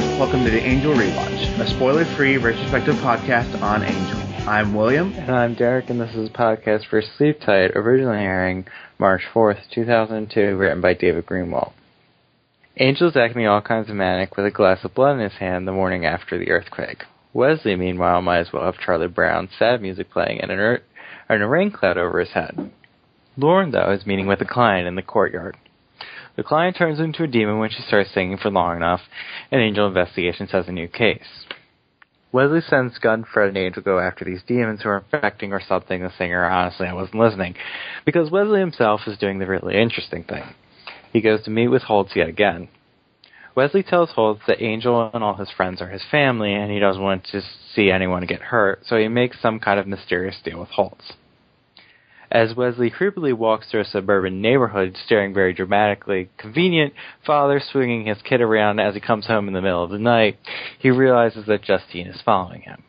Welcome to the Angel Rewatch, a spoiler-free retrospective podcast on Angel. I'm William. And I'm Derek, and this is a podcast for Sleep Tight, originally airing March 4th, 2002, written by David Greenwald. Angel's acting all kinds of manic with a glass of blood in his hand the morning after the earthquake. Wesley, meanwhile, might as well have Charlie Brown's sad music playing and a rain cloud over his head. Lauren, though, is meeting with a client in the courtyard. The client turns into a demon when she starts singing for long enough, and Angel Investigations has a new case. Wesley sends Gunn, Fred, and Angel to go after these demons who are infecting or something the singer. Honestly, I wasn't listening, because Wesley himself is doing the really interesting thing. He goes to meet with Holtz yet again. Wesley tells Holtz that Angel and all his friends are his family, and he doesn't want to see anyone get hurt, so he makes some kind of mysterious deal with Holtz. As Wesley creepily walks through a suburban neighborhood, staring very dramatically, convenient father swinging his kid around as he comes home in the middle of the night, he realizes that Justine is following him.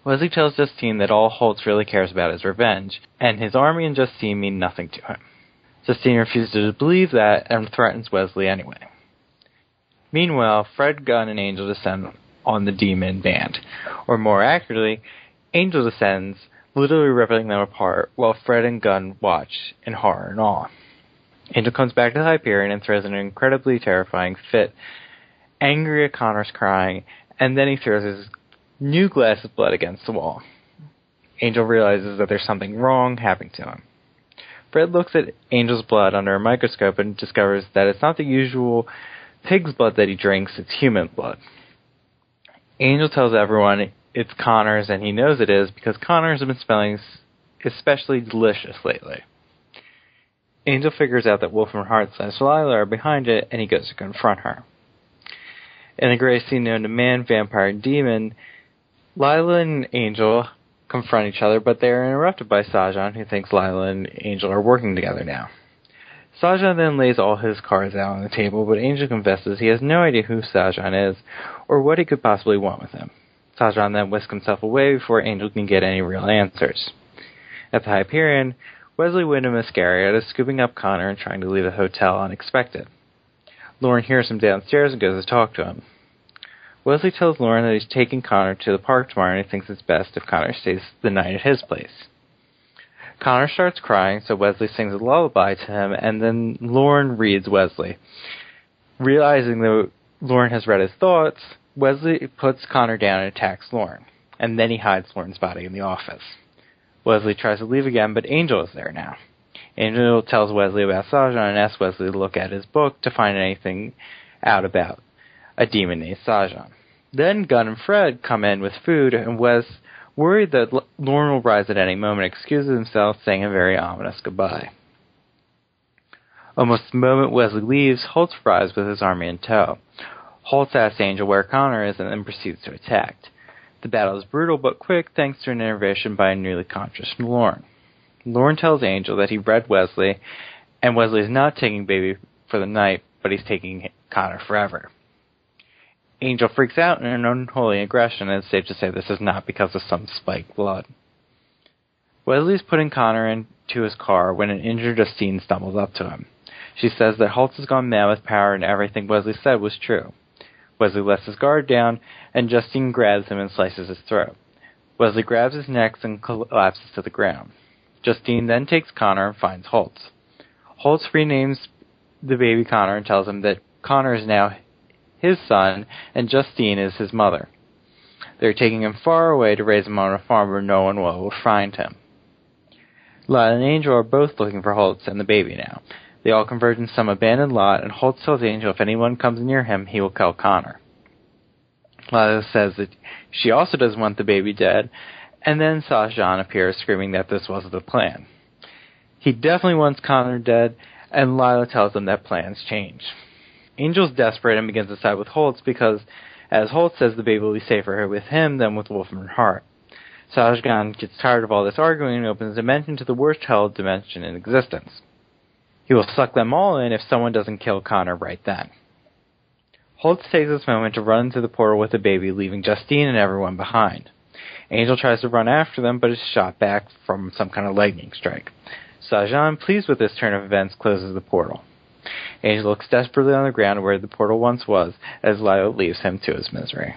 Wesley tells Justine that all Holtz really cares about is revenge, and his army and Justine mean nothing to him. Justine refuses to believe that and threatens Wesley anyway. Meanwhile, Fred, Gunn, and Angel descend on the demon band. Or more accurately, Angel descends, literally ripping them apart, while Fred and Gunn watch in horror and awe. Angel comes back to the Hyperion and throws an incredibly terrifying fit, angry at Connor's crying, and then he throws his new glass of blood against the wall. Angel realizes that there's something wrong happening to him. Fred looks at Angel's blood under a microscope and discovers that it's not the usual pig's blood that he drinks, it's human blood. Angel tells everyone it's Connor's, and he knows it is because Connor's have been smelling especially delicious lately. Angel figures out that Wolf and Hart/Lila are behind it, and he goes to confront her. In a gray scene known to man, vampire, and demon, Lila and Angel confront each other, but they are interrupted by Sajan, who thinks Lila and Angel are working together now. Sajan then lays all his cards out on the table, but Angel confesses he has no idea who Sajan is, or what he could possibly want with him. Sajan then whisks himself away before Angel can get any real answers. At the Hyperion, Wesley, Wyndham, and Iscariot is scooping up Connor and trying to leave the hotel unexpected. Lauren hears him downstairs and goes to talk to him. Wesley tells Lauren that he's taking Connor to the park tomorrow and he thinks it's best if Connor stays the night at his place. Connor starts crying, so Wesley sings a lullaby to him, and then Lauren reads Wesley. Realizing that Lauren has read his thoughts, Wesley puts Connor down and attacks Lauren, and then he hides Lauren's body in the office. Wesley tries to leave again, but Angel is there now. Angel tells Wesley about Sajan and asks Wesley to look at his book to find anything out about a demon named Sajan. Then Gunn and Fred come in with food, and Wes, worried that Lauren will rise at any moment, excuses himself, saying a very ominous goodbye. Almost the moment Wesley leaves, Holtz arrives with his army in tow. Holtz asks Angel where Connor is and then proceeds to attack. The battle is brutal but quick thanks to an intervention by a nearly conscious Lauren. Lauren tells Angel that he read Wesley, and Wesley is not taking baby for the night, but he's taking Connor forever. Angel freaks out in an unholy aggression, and it's safe to say this is not because of some spiked blood. Wesley's putting Connor into his car when an injured Justine stumbles up to him. She says that Holtz has gone mad with power and everything Wesley said was true. Wesley lets his guard down, and Justine grabs him and slices his throat. Wesley grabs his neck and collapses to the ground. Justine then takes Connor and finds Holtz. Holtz renames the baby Connor and tells him that Connor is now his son, and Justine is his mother. They're taking him far away to raise him on a farm where no one will find him. Lila and Angel are both looking for Holtz and the baby now. They all converge in some abandoned lot, and Holtz tells Angel if anyone comes near him, he will kill Connor. Lila says that she also doesn't want the baby dead, and then Sajan appears screaming that this was the plan. He definitely wants Connor dead, and Lila tells him that plans change. Angel's desperate and begins to side with Holtz because, as Holtz says, the baby will be safer with him than with Wolfram and Hart. Sajan gets tired of all this arguing and opens a dimension to the worst hell dimension in existence. He will suck them all in if someone doesn't kill Connor right then. Holtz takes this moment to run into the portal with the baby, leaving Justine and everyone behind. Angel tries to run after them, but is shot back from some kind of lightning strike. Sajan, pleased with this turn of events, closes the portal. Angel looks desperately on the ground where the portal once was, as Lila leaves him to his misery.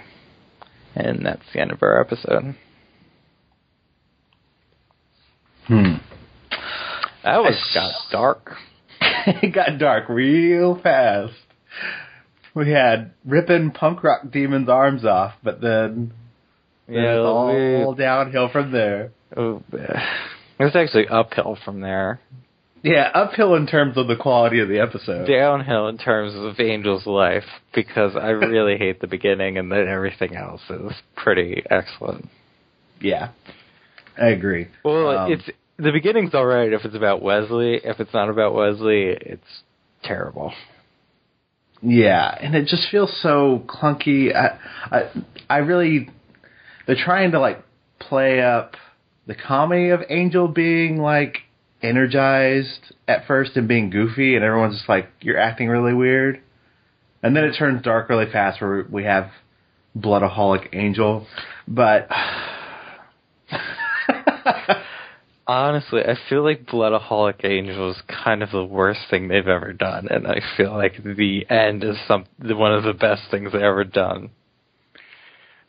And that's the end of our episode. That got dark. It got dark real fast. We had ripping punk rock demon's arms off, but then it was all downhill from there. Oh, it was actually uphill from there. Yeah, uphill in terms of the quality of the episode. Downhill in terms of Angel's life, because I really hate the beginning, and then everything else is pretty excellent. Yeah, I agree. Well, the beginning's all right if it's about Wesley. If it's not about Wesley, it's terrible. Yeah, and it just feels so clunky. I really, they're trying to like play up the comedy of Angel being like energized at first and being goofy, and everyone's just like, you're acting really weird. And then it turns dark really fast where we have Bloodaholic Angel. But honestly, I feel like Bloodaholic Angel is kind of the worst thing they've ever done, and I feel like the end is one of the best things they've ever done.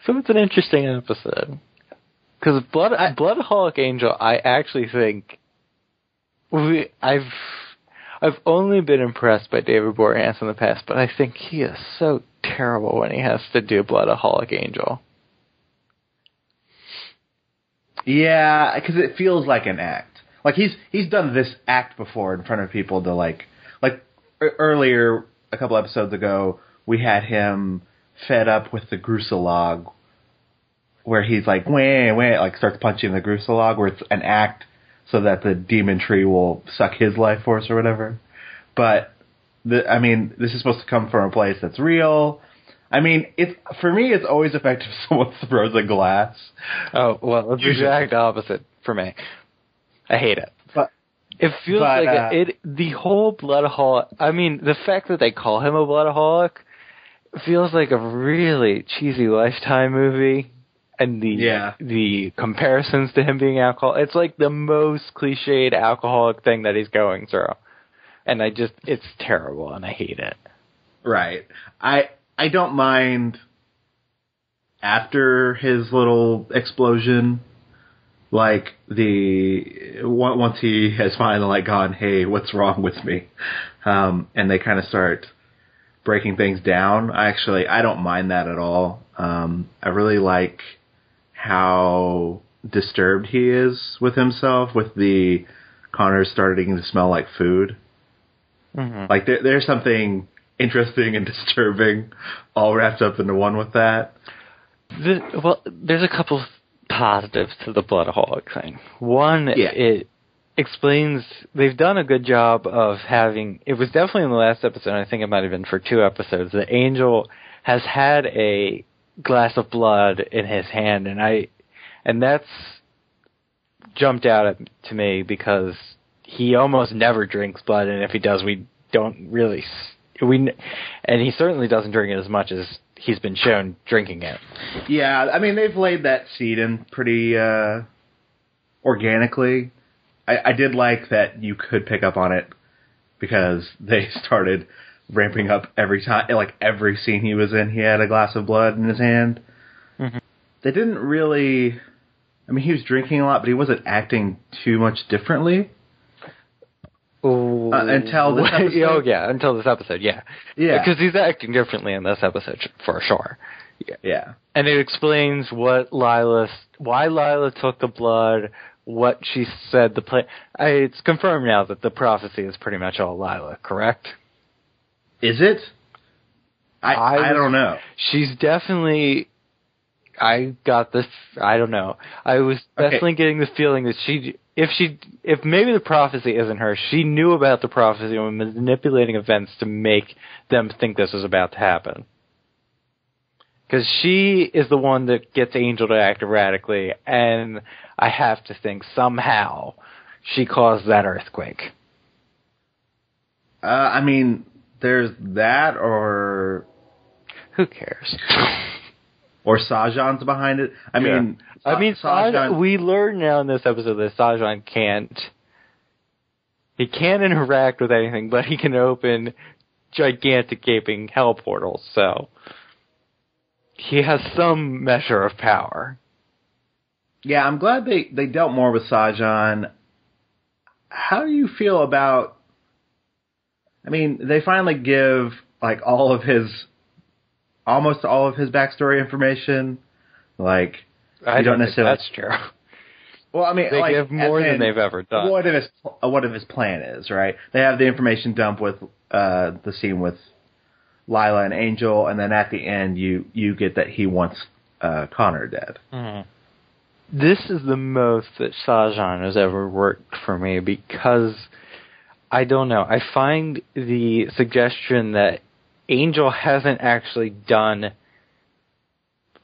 So it's an interesting episode. Because Bloodaholic Angel, I actually think I've only been impressed by David Boreanaz in the past, but I think he is so terrible when he has to do Bloodaholic Angel. Yeah, because it feels like an act. Like he's done this act before in front of people to like earlier, a couple episodes ago, we had him fed up with the Gruselog, where he's like, wah, wah, like starts punching the Gruselog, where it's an act so that the demon tree will suck his life force or whatever. But, this is supposed to come from a place that's real. I mean, for me, it's always effective if someone throws a glass. Oh, well, it's the exact opposite for me. I hate it. But it feels the whole Bloodaholic, the fact that they call him a Bloodaholic feels like a really cheesy Lifetime movie. And the comparisons to him being alcoholic, it's like the most cliched alcoholic thing that he's going through. And it's terrible, and I hate it. Right. I don't mind after his little explosion, like once he has finally gone, hey, what's wrong with me? And they kind of start breaking things down. I don't mind that at all. I really like how disturbed he is with himself, with the Connors starting to smell like food. Mm-hmm. Like there's something interesting and disturbing all wrapped up into one with that. There's a couple positives to the Bloodaholic thing. One, it explains they've done a good job of having, it was definitely in the last episode, I think it might have been for 2 episodes, that Angel has had a glass of blood in his hand, and that's jumped out to me because he almost never drinks blood, and if he does, we don't really, and he certainly doesn't drink it as much as he's been shown drinking it. Yeah, they've laid that seed in pretty organically. I did like that you could pick up on it because they started ramping up every time, like every scene he was in, he had a glass of blood in his hand. Mm-hmm. They didn't really, he was drinking a lot, but he wasn't acting too much differently. Until this episode. Oh, yeah, until this episode, yeah. Yeah. Because he's acting differently in this episode, for sure. Yeah. And it explains why Lila took the blood, what she said, it's confirmed now that the prophecy is pretty much all Lila, correct? Is it? I don't know. She's definitely, I got this, I don't know. I was definitely getting the feeling that if maybe the prophecy isn't her, she knew about the prophecy and was manipulating events to make them think this was about to happen. Because she is the one that gets Angel to act erratically, and I have to think somehow she caused that earthquake. There's that, or who cares? Or Sajan's behind it. Sajan, we learn now in this episode that Sajan can't. He can't interact with anything, but he can open gigantic gaping hell portals, so he has some measure of power. Yeah, I'm glad they dealt more with Sajan. How do you feel about... I mean, they finally give, like, almost all of his backstory information. Like, I don't necessarily... That's true. Well, I mean, they give more than they've ever done. What if his plan is, right? They have the information dump with the scene with Lila and Angel, and then at the end you get that he wants Connor dead. Mm-hmm. This is the most that Sajan has ever worked for me because, I don't know, I find the suggestion that Angel hasn't actually done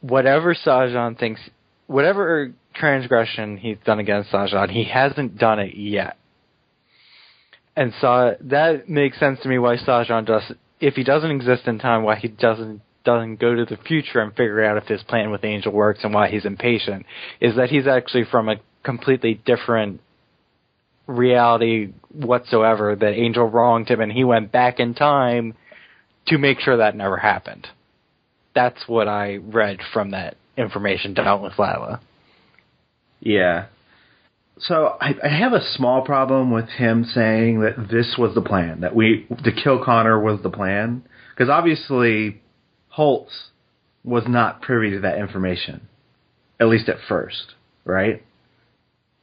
whatever Sajan thinks, whatever transgression he's done against Sajan, he hasn't done it yet. And so that makes sense to me why Sajan does, if he doesn't exist in time, why he doesn't go to the future and figure out if his plan with Angel works and why he's impatient, is that he's actually from a completely different reality whatsoever, that Angel wronged him and he went back in time to make sure that never happened. That's what I read from that information dealt with Lila. Yeah. So I have a small problem with him saying that this was the plan, that to kill Connor was the plan, because obviously Holtz was not privy to that information, at least at first, right?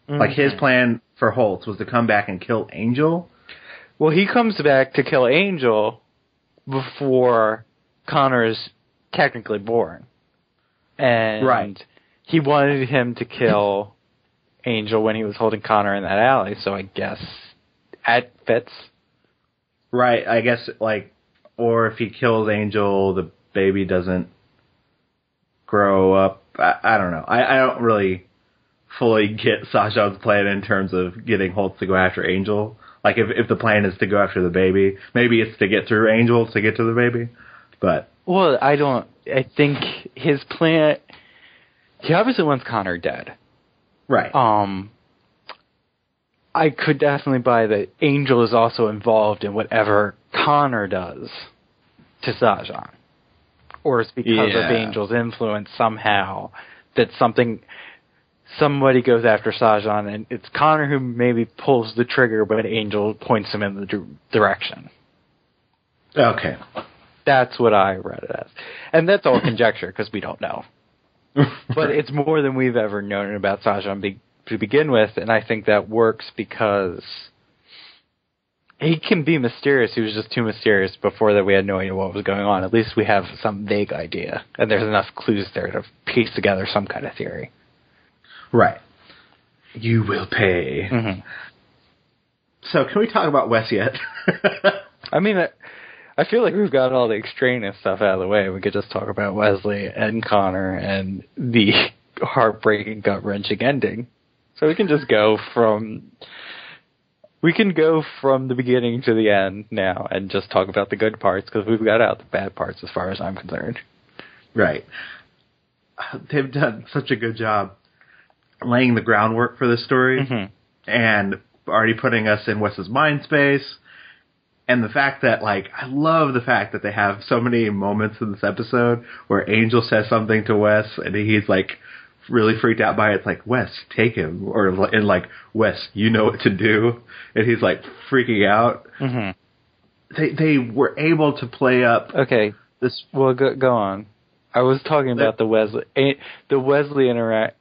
Mm-hmm. Like, his plan for Holtz was to come back and kill Angel. Well, he comes back to kill Angel before Connor is technically born. And right. He wanted him to kill Angel when he was holding Connor in that alley, so I guess that fits. Right, I guess, like, or if he kills Angel, the baby doesn't grow up. I don't know. I don't really fully get Sajan's plan in terms of getting Holtz to go after Angel. Like, if the plan is to go after the baby, maybe it's to get through Angel to get to the baby. But well, I think his plan, he obviously wants Connor dead. Right. I could definitely buy that Angel is also involved in whatever Connor does to Sajan. Or it's because of Angel's influence somehow that somebody goes after Sajan, and it's Connor who maybe pulls the trigger, but Angel points him in the direction. Okay. That's what I read it as. And that's all conjecture, because we don't know. But it's more than we've ever known about Sajan to begin with, and I think that works because he can be mysterious. He was just too mysterious before that we had no idea what was going on. At least we have some vague idea, and there's enough clues there to piece together some kind of theory. Right. You will pay. Mm-hmm. So can we talk about Wes yet? I mean, I feel like we've got all the extraneous stuff out of the way. We could just talk about Wesley and Connor and the heartbreaking, gut-wrenching ending. So we can just go from the beginning to the end now and just talk about the good parts, because we've got out the bad parts as far as I'm concerned. Right. They've done such a good job laying the groundwork for this story, mm-hmm. and already putting us in Wes's mind space. And the fact that, like, I love the fact that they have so many moments in this episode where Angel says something to Wes and he's, like, really freaked out by it. It's like, Wes, take him. And, like, Wes, you know what to do. And he's, like, freaking out. Mm-hmm. They were able to play up... Okay. This. Well, go on. I was talking about the Wesley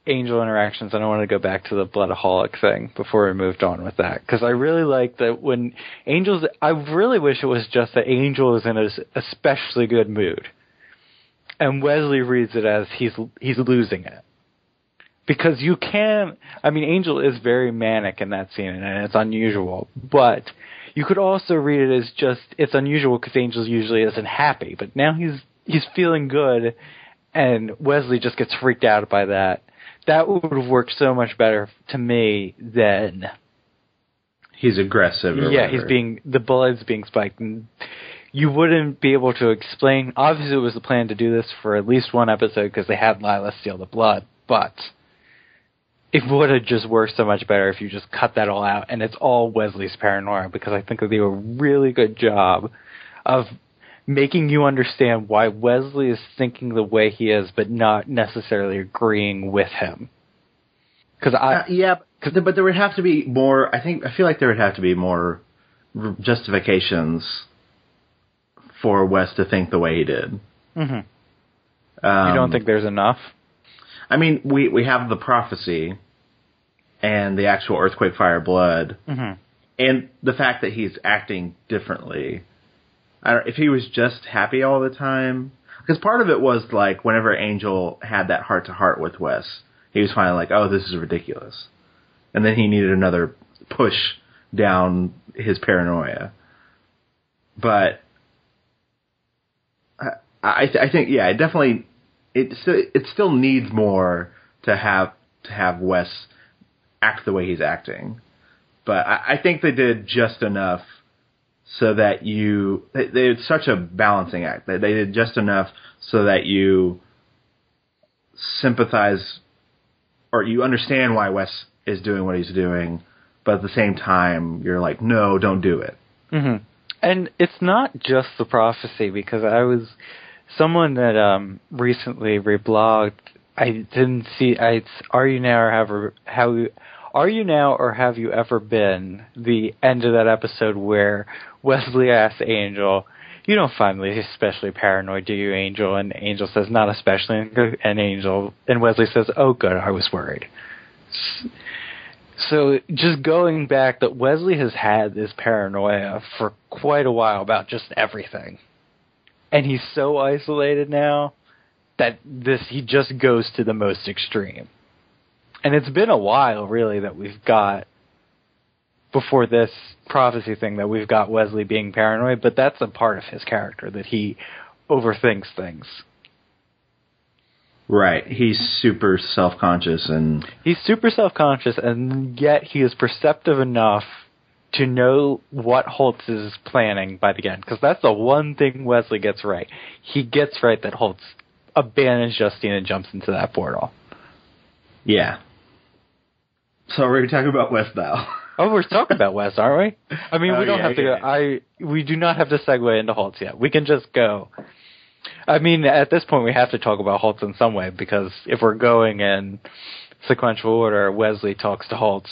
Angel interactions, and I want to go back to the Bloodaholic thing before we moved on with that, because I really like that when Angel's... I really wish it was just that Angel is in an especially good mood, and Wesley reads it as he's losing it. Because you can... I mean, Angel is very manic in that scene, and it's unusual, but you could also read it as just... It's unusual because Angel usually isn't happy, but now he's feeling good, and Wesley just gets freaked out by that. That would have worked so much better to me than... He's aggressive or yeah, whatever. The blood's being spiked. And you wouldn't be able to explain... Obviously, it was the plan to do this for at least one episode because they had Lila steal the blood, but it would have just worked so much better if you just cut that all out and it's all Wesley's paranoia, because I think they do a really good job of making you understand why Wesley is thinking the way he is, but not necessarily agreeing with him. Because but there would have to be more. I feel like there would have to be more justifications for Wes to think the way he did. Mm-hmm. You don't think there's enough? I mean, we have the prophecy and the actual earthquake, fire, blood, and the fact that he's acting differently. If he was just happy all the time, because part of it was like whenever Angel had that heart-to-heart with Wes, he was finally like, oh, this is ridiculous. And then he needed another push down his paranoia. But I think, yeah, it definitely, it still needs more to have Wes act the way he's acting. But I think they did just enough so that they did such a balancing act. They did just enough so that you sympathize or you understand why Wes is doing what he's doing, but at the same time, you're like, no, don't do it. Mm-hmm. And it's not just the prophecy, because I was someone that recently reblogged. I didn't see. Are you now or have you ever been? The end of that episode where Wesley asks Angel, "You don't find me especially paranoid, do you, Angel?" And Angel says, "Not especially." And Wesley says, "Oh, good, I was worried." So just going back, that Wesley has had this paranoia for quite a while about just everything. And he's so isolated now that he just goes to the most extreme. And it's been a while, really, that we've got, before this prophecy thing, that we've got Wesley being paranoid, but that's a part of his character, that he overthinks things. Right. He's super self-conscious and yet he is perceptive enough to know what Holtz is planning by the end. Because that's the one thing Wesley gets right. He gets right that Holtz abandons Justine and jumps into that portal. Yeah. So we're talking about Wes now. Oh, we're talking about Wes, aren't we? I mean, we don't have to go. We do not have to segue into Holtz yet. We can just go. I mean, at this point, we have to talk about Holtz in some way, because if we're going in sequential order, Wesley talks to Holtz.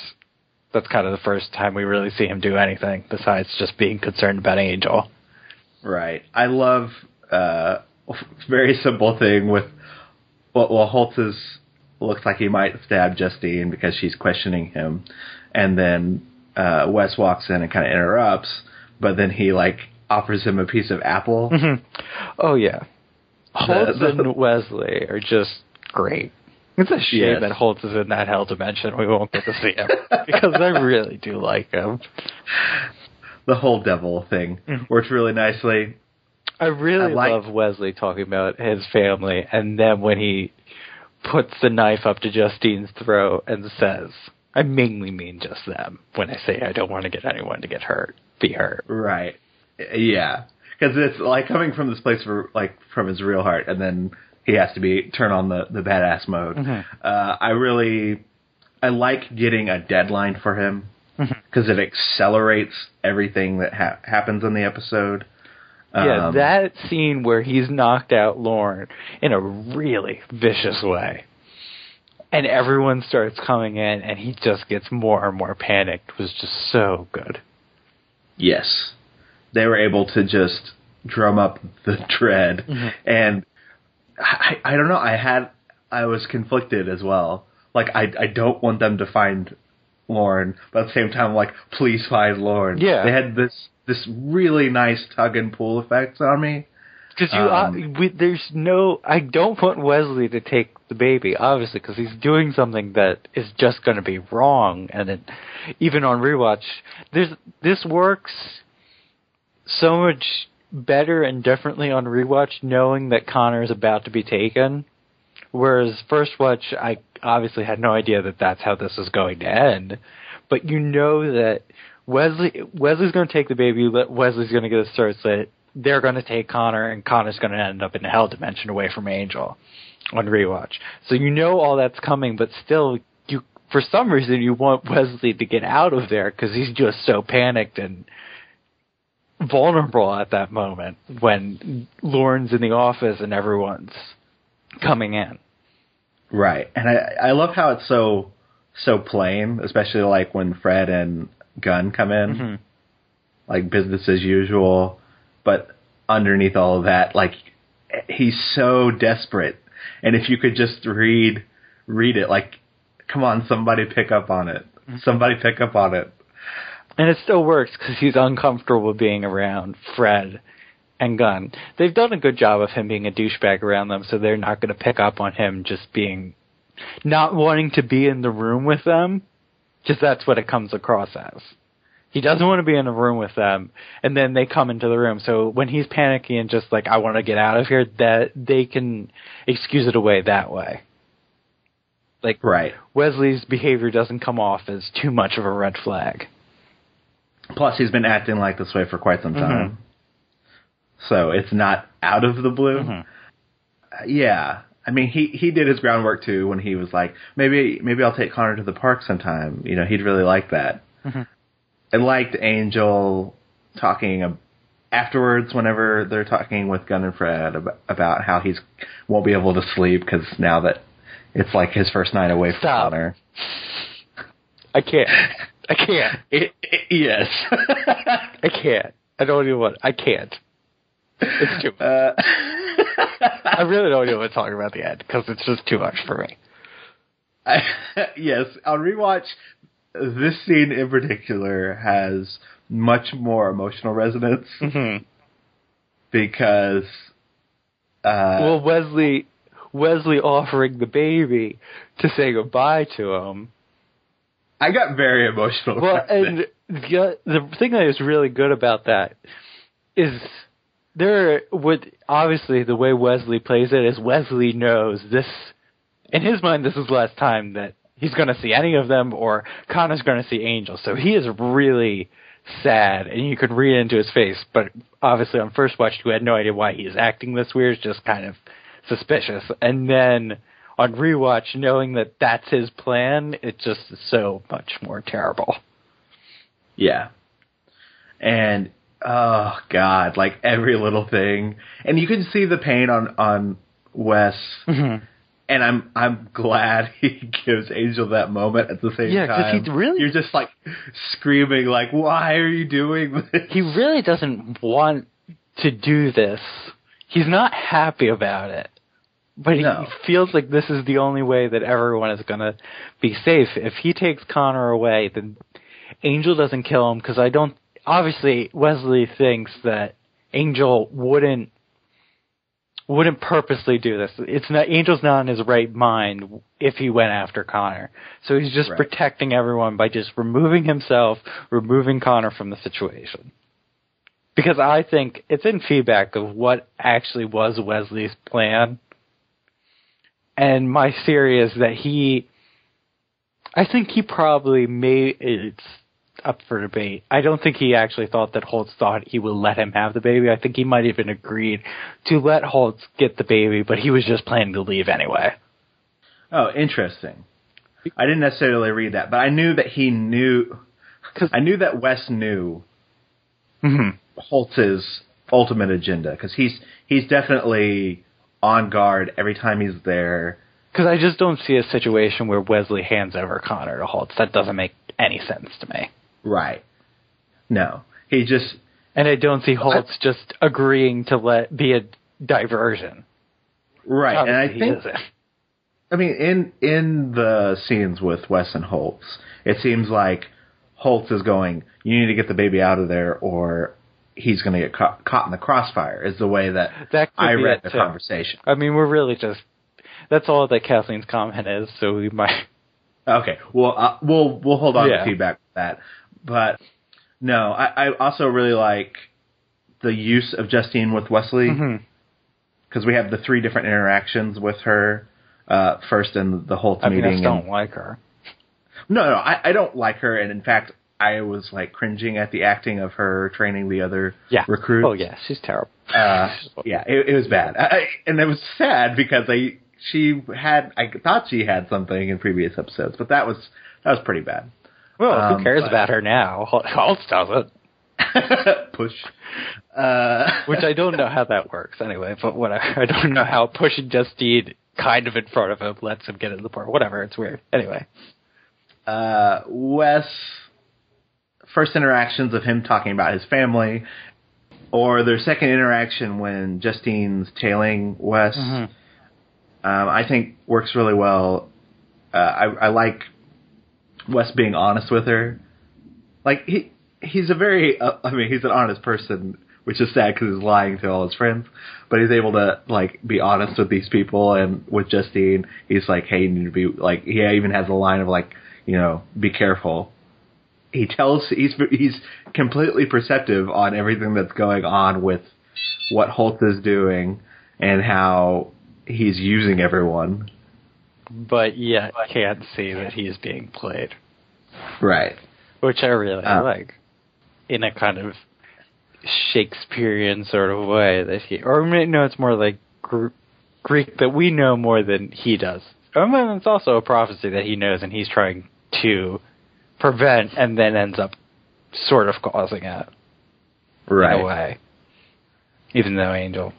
That's kind of the first time we really see him do anything besides just being concerned about Angel. Right. I love a very simple thing with, well, Holtz looks like he might stab Justine because she's questioning him, and then Wes walks in and kind of interrupts, but then he offers him a piece of apple. Mm-hmm. Oh, yeah. Holtz and Wesley are just great. It's a shame that Holtz is in that hell dimension. We won't get to see him, because I really do like him. The whole devil thing works really nicely. I really love Wesley talking about his family, and then when he puts the knife up to Justine's throat and says, "I mainly mean just them," when I say I don't want to get anyone to be hurt. Right. Yeah, because it's coming from this place from his real heart, and then he has to turn on the badass mode. Mm-hmm. I like getting a deadline for him, because it accelerates everything that happens in the episode. Yeah, that scene where he's knocked out Lorne in a really vicious way, and everyone starts coming in, and he just gets more and more panicked, was just so good. Yes. They were able to just drum up the dread, and I don't know. I was conflicted as well. I don't want them to find Lorne, but at the same time, please find Lorne. Yeah, they had this really nice tug and pull effect on me. Because I don't want Wesley to take the baby, obviously, because he's doing something that is just going to be wrong, and even on Rewatch, this works so much better and differently on Rewatch, knowing that Connor is about to be taken. Whereas First Watch, I obviously had no idea that that's how this is going to end. But you know that Wesley's going to take the baby, Wesley's going to get a search that they're going to take Connor, and Connor's going to end up in the hell dimension away from Angel on Rewatch. So you know all that's coming, but still, for some reason you want Wesley to get out of there because he's just so panicked and vulnerable at that moment when Lauren's in the office and everyone's coming in. Right. And I love how it's so plain, especially like when Fred and Gunn come in. Mm-hmm. Like business as usual. But underneath all of that, like he's so desperate. And if you could just read it, like, come on, somebody pick up on it. Mm-hmm. Somebody pick up on it. And it still works because he's uncomfortable being around Fred and Gunn. They've done a good job of him being a douchebag around them, so they're not going to pick up on him just not wanting to be in the room with them, because that's what it comes across as. He doesn't want to be in a room with them, and then they come into the room. So when he's panicking and just like, I want to get out of here, that they can excuse it away that way. Like, right. Wesley's behavior doesn't come off as too much of a red flag. Plus, he's been acting like this way for quite some time. Mm-hmm. So it's not out of the blue. Mm-hmm. Yeah. I mean, he did his groundwork, too, when he was like, maybe I'll take Connor to the park sometime. You know, he'd really like that. Mm-hmm. I liked Angel talking afterwards whenever they're talking with Gunn and Fred about how he won't be able to sleep because now that it's like his first night away from Connor. I can't. Yes. I can't. I don't even want. I can't. It's too much. I really don't even want to talk about the end because it's just too much for me. Yes, on Rewatch, this scene in particular has much more emotional resonance because Wesley offering the baby to say goodbye to him. I got very emotional. Well, and the thing that is really good about that is obviously the way Wesley plays it is Wesley knows this, in his mind, this is the last time that he's going to see any of them or Connor's going to see Angel. So he is really sad, and you can read into his face. But obviously on first watch, you had no idea why he is acting this weird. It's just kind of suspicious. And then on rewatch, knowing that that's his plan, it's just so much more terrible. Yeah. And, oh, God, like every little thing. And you can see the pain on Wes. Mm-hmm. And I'm glad he gives Angel that moment at the same time. Yeah, because you're just like screaming, like, why are you doing this? He really doesn't want to do this. He's not happy about it. But he feels like this is the only way that everyone is going to be safe. If he takes Connor away, then Angel doesn't kill him because obviously Wesley thinks that Angel wouldn't purposely do this. Angel's not in his right mind if he went after Connor. So he's just protecting everyone by just removing Connor from the situation. Because I think it's in feedback of what actually was Wesley's plan. And my theory is that I think he probably it's up for debate. I don't think he actually thought that Holtz thought he would let him have the baby. I think he might even agreed to let Holtz get the baby, but he was just planning to leave anyway. Oh, interesting. I didn't necessarily read that, but I knew that he knew. I knew that Wes knew Holtz's ultimate agenda because he's definitely on guard every time he's there. Because I just don't see a situation where Wesley hands over Connor to Holtz. That doesn't make any sense to me. Right. No. He just... And I don't see Holtz just agreeing to be a diversion. Right. Obviously, and I think... I mean, in the scenes with Wes and Holtz, it seems like Holtz is going, you need to get the baby out of there or he's going to get caught in the crossfire, is the way that I read the conversation. I mean, we're really just... That's all that Kathleen's comment is, so we might... Okay. Well, we'll hold on to feedback with that. But, no, I also really like the use of Justine with Wesley. Because we have the 3 different interactions with her. First in the Holtz meeting. I don't like her. No, I don't like her. And, in fact, I was, like, cringing at the acting of her training the other recruits. Oh, yeah. She's terrible. Yeah, it was bad. And it was sad because I I thought she had something in previous episodes, but that was pretty bad. Well, who cares about her now? Holtz doesn't. Push. Which I don't know how that works anyway, but whatever. I don't know how pushing Justine kind of in front of him lets him get in the part. Whatever, it's weird. Anyway. Wes, first interactions of him talking about his family, or their second interaction when Justine's tailing Wes, I think works really well. I like Wes being honest with her. Like, he's a very, he's an honest person, which is sad because he's lying to all his friends, but he's able to, like, be honest with these people, and with Justine, he's like, hey, you need to be, like, he even has a line of, like, you know, be careful. He's completely perceptive on everything that's going on with what Holt is doing and how he's using everyone. But yet can't see that he's being played. Right. Which I really like. In a kind of Shakespearean sort of way that it's more like Greek that we know more than he does. I mean, it's also a prophecy that he knows and he's trying to prevent and then ends up sort of causing it. Right. In a way. Even though Angel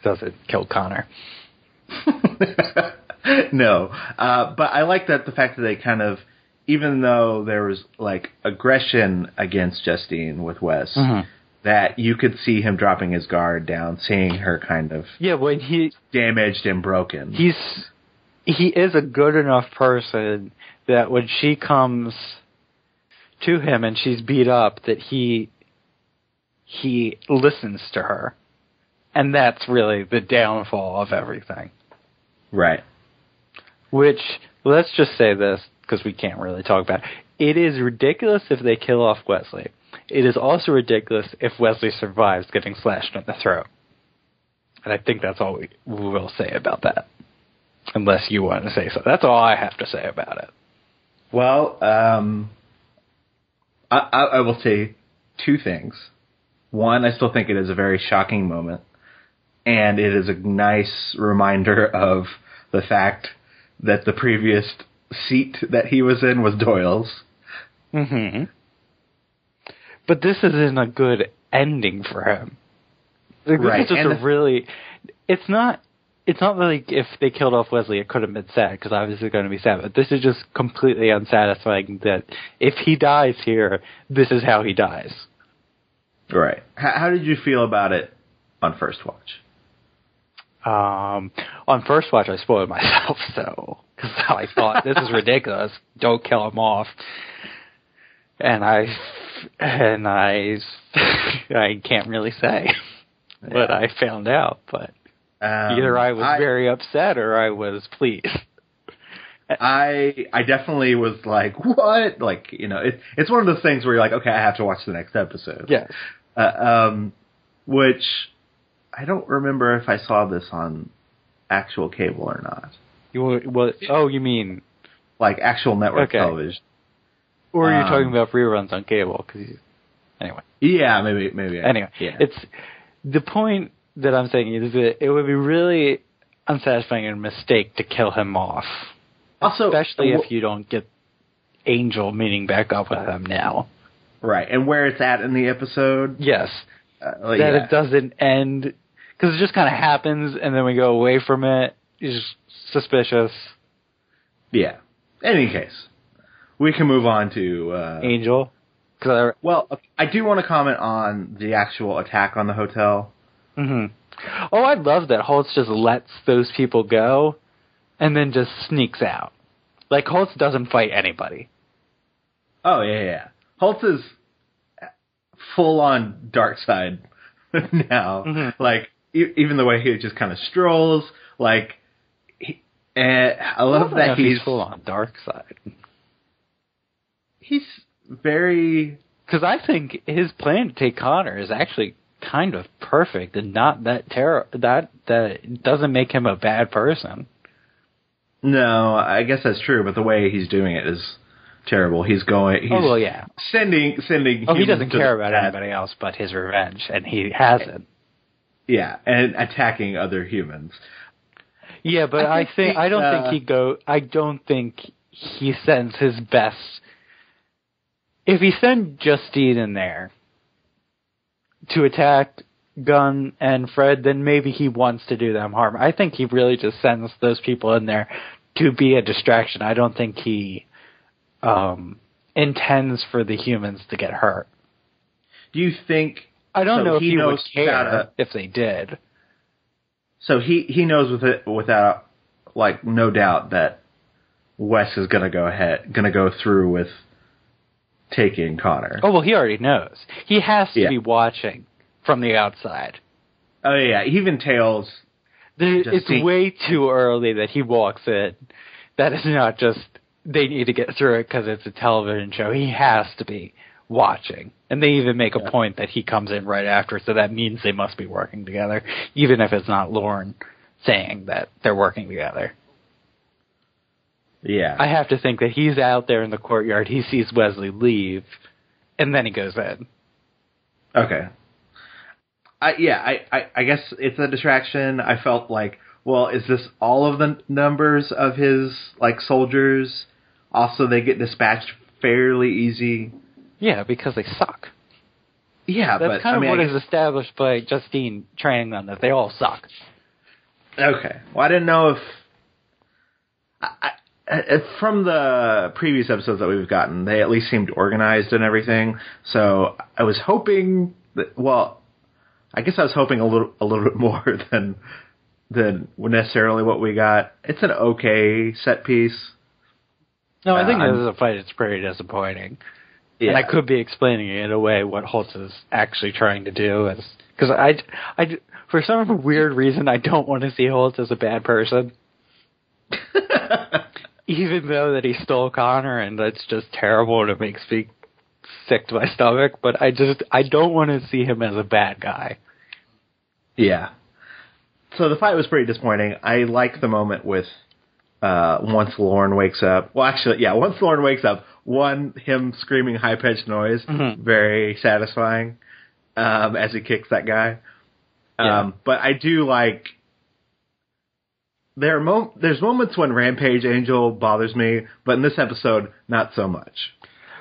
doesn't kill Connor. No. But I like that the fact that they kind of, even though there was, like, aggression against Justine with Wes, that you could see him dropping his guard down, seeing her kind of when he damaged and broken. He is a good enough person that when she comes to him and she's beat up, that he listens to her. And that's really the downfall of everything. Right. Which, let's just say this, because we can't really talk about it. It is ridiculous if they kill off Wesley. It is also ridiculous if Wesley survives getting slashed in the throat. And I think that's all we will say about that. Unless you want to say so. That's all I have to say about it. Well, I will say two things. One, I still think it is a very shocking moment. And it is a nice reminder of the fact that the previous seat that he was in was Doyle's. Mm-hmm. But this isn't a good ending for him. Like, this is just It's not like if they killed off Wesley, it could have been sad, because obviously it's going to be sad. But this is just completely unsatisfying that if he dies here, this is how he dies. Right. How did you feel about it on first watch? On first watch, I spoiled myself, because I thought, this is ridiculous. Don't kill him off. And I can't really say what I found out, but either I was very upset or I was pleased. I definitely was like, what? Like, you know, it's one of those things where you're like, okay, I have to watch the next episode. Yes. Which I don't remember if I saw this on actual cable or not. You mean like actual network television? Or you're talking about reruns on cable? Anyway. Yeah, maybe. Anyway, it's the point that I'm saying is that it would be really unsatisfying and a mistake to kill him off. Also, especially if you don't get Angel meeting back up with him now. Right, and where it's at in the episode. Yes. It doesn't end, because it just kind of happens, and then we go away from it. It's just suspicious. Yeah. In any case, we can move on to Angel. Well, I do want to comment on the actual attack on the hotel. Mm-hmm. Oh, I love that Holtz just lets those people go, and then just sneaks out. Like, Holtz doesn't fight anybody. Oh, yeah. Holtz is full on dark side now. Mm-hmm. Like, even the way he just kind of strolls, like, I love that he's full on dark side. He's very... Because I think his plan to take Connor is actually kind of perfect and not that that doesn't make him a bad person. No, I guess that's true, but the way he's doing it is terrible. He's sending he doesn't care about anybody else but his revenge, and he has it. Yeah, and attacking other humans. Yeah, but I don't think he sends his best. If he sent Justine in there to attack Gunn and Fred, then maybe he wants to do them harm. I think he really just sends those people in there to be a distraction. I don't think he intends for the humans to get hurt. Do you think... I don't know if he would care if they did. So he knows without like no doubt that Wes is going to go through with taking Connor. Oh, well, he already knows. He has to be watching from the outside. Oh, yeah. He even tells... It's way too early that he walks in. That is not just they need to get through it because it's a television show. He has to be watching. And they even make a point that he comes in right after, so that means they must be working together, even if it's not Lorne saying that they're working together. Yeah. I have to think that he's out there in the courtyard, he sees Wesley leave, and then he goes in. Okay. I guess it's a distraction. I felt like, well, is this all of the numbers of his, like, soldiers? Also, they get dispatched fairly easy. Yeah, because they suck. Yeah, that's kind of what is established by Justine training them, that they all suck. Okay. Well, I didn't know if from the previous episodes that we've gotten, they at least seemed organized and everything. So I was hoping that, well, I guess I was hoping a little bit more than necessarily what we got. It's an okay set piece. No, I think this is a fight. It's pretty disappointing. Yeah. And I could be explaining it in a way what Holtz is actually trying to do. Because I, for some weird reason, I don't want to see Holtz as a bad person. Even though that he stole Connor, and that's just terrible and it makes me sick to my stomach. But I don't want to see him as a bad guy. Yeah. So the fight was pretty disappointing. I like the moment with once Lorne wakes up. Well, actually, yeah, once Lorne wakes up, him screaming high-pitched noise, very satisfying, as he kicks that guy. Yeah. But I do like... There's moments when Rampage Angel bothers me, but in this episode, not so much.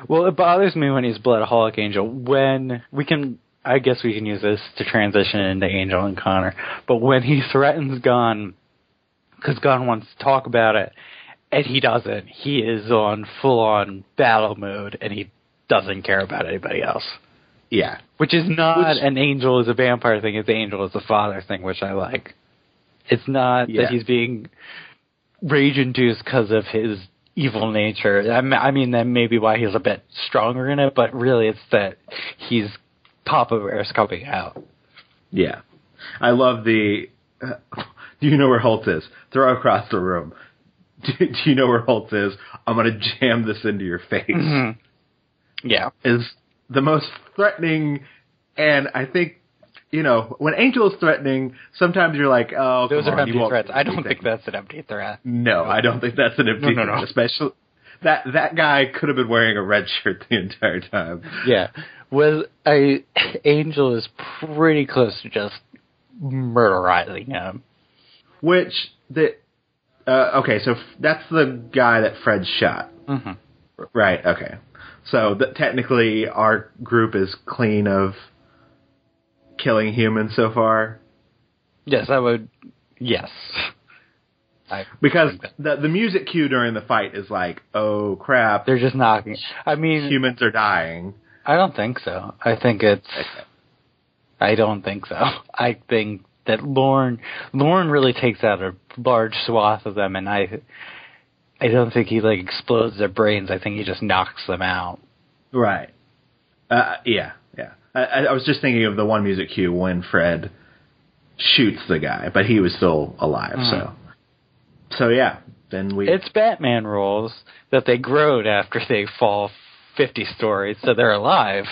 Well, it bothers me when he's Bloodaholic Angel. I guess we can use this to transition into Angel and Connor. But when he threatens Gunn, because Gunn wants to talk about it, and he doesn't, he is on full-on battle mode, and he doesn't care about anybody else. Yeah. Which is not an Angel is a vampire thing, it's Angel is a father thing, which I like. It's not that he's being rage-induced because of his evil nature. I mean, that may be why he's a bit stronger in it, but really it's that he's Papa Bear's coming out. Yeah. I love the... do you know where Holtz is? Throw across the room. Do you know where Holtz is? I'm going to jam this into your face. Mm-hmm. Yeah. Is the most threatening, and I think, you know, when Angel is threatening, sometimes you're like, oh, those are empty threats. I don't think that's an empty threat. No, I don't think that's an empty threat. No. Especially, that guy could have been wearing a red shirt the entire time. Yeah. Angel is pretty close to just murderizing him. Which, okay, so that's the guy that Fred shot. Mm-hmm. Right, okay. So technically our group is clean of killing humans so far? Yes, I would. Yes. Because the music cue during the fight is like, oh crap. They're just knocking. I mean, humans are dying. I don't think so. I don't think so. I think that Lorne really takes out a large swath of them, and I don't think he like explodes their brains. I think he just knocks them out. Right. Yeah. I was just thinking of the one music cue when Fred shoots the guy, but he was still alive. So yeah. Then it's Batman rules that they grown after they fall 50 stories, so they're alive.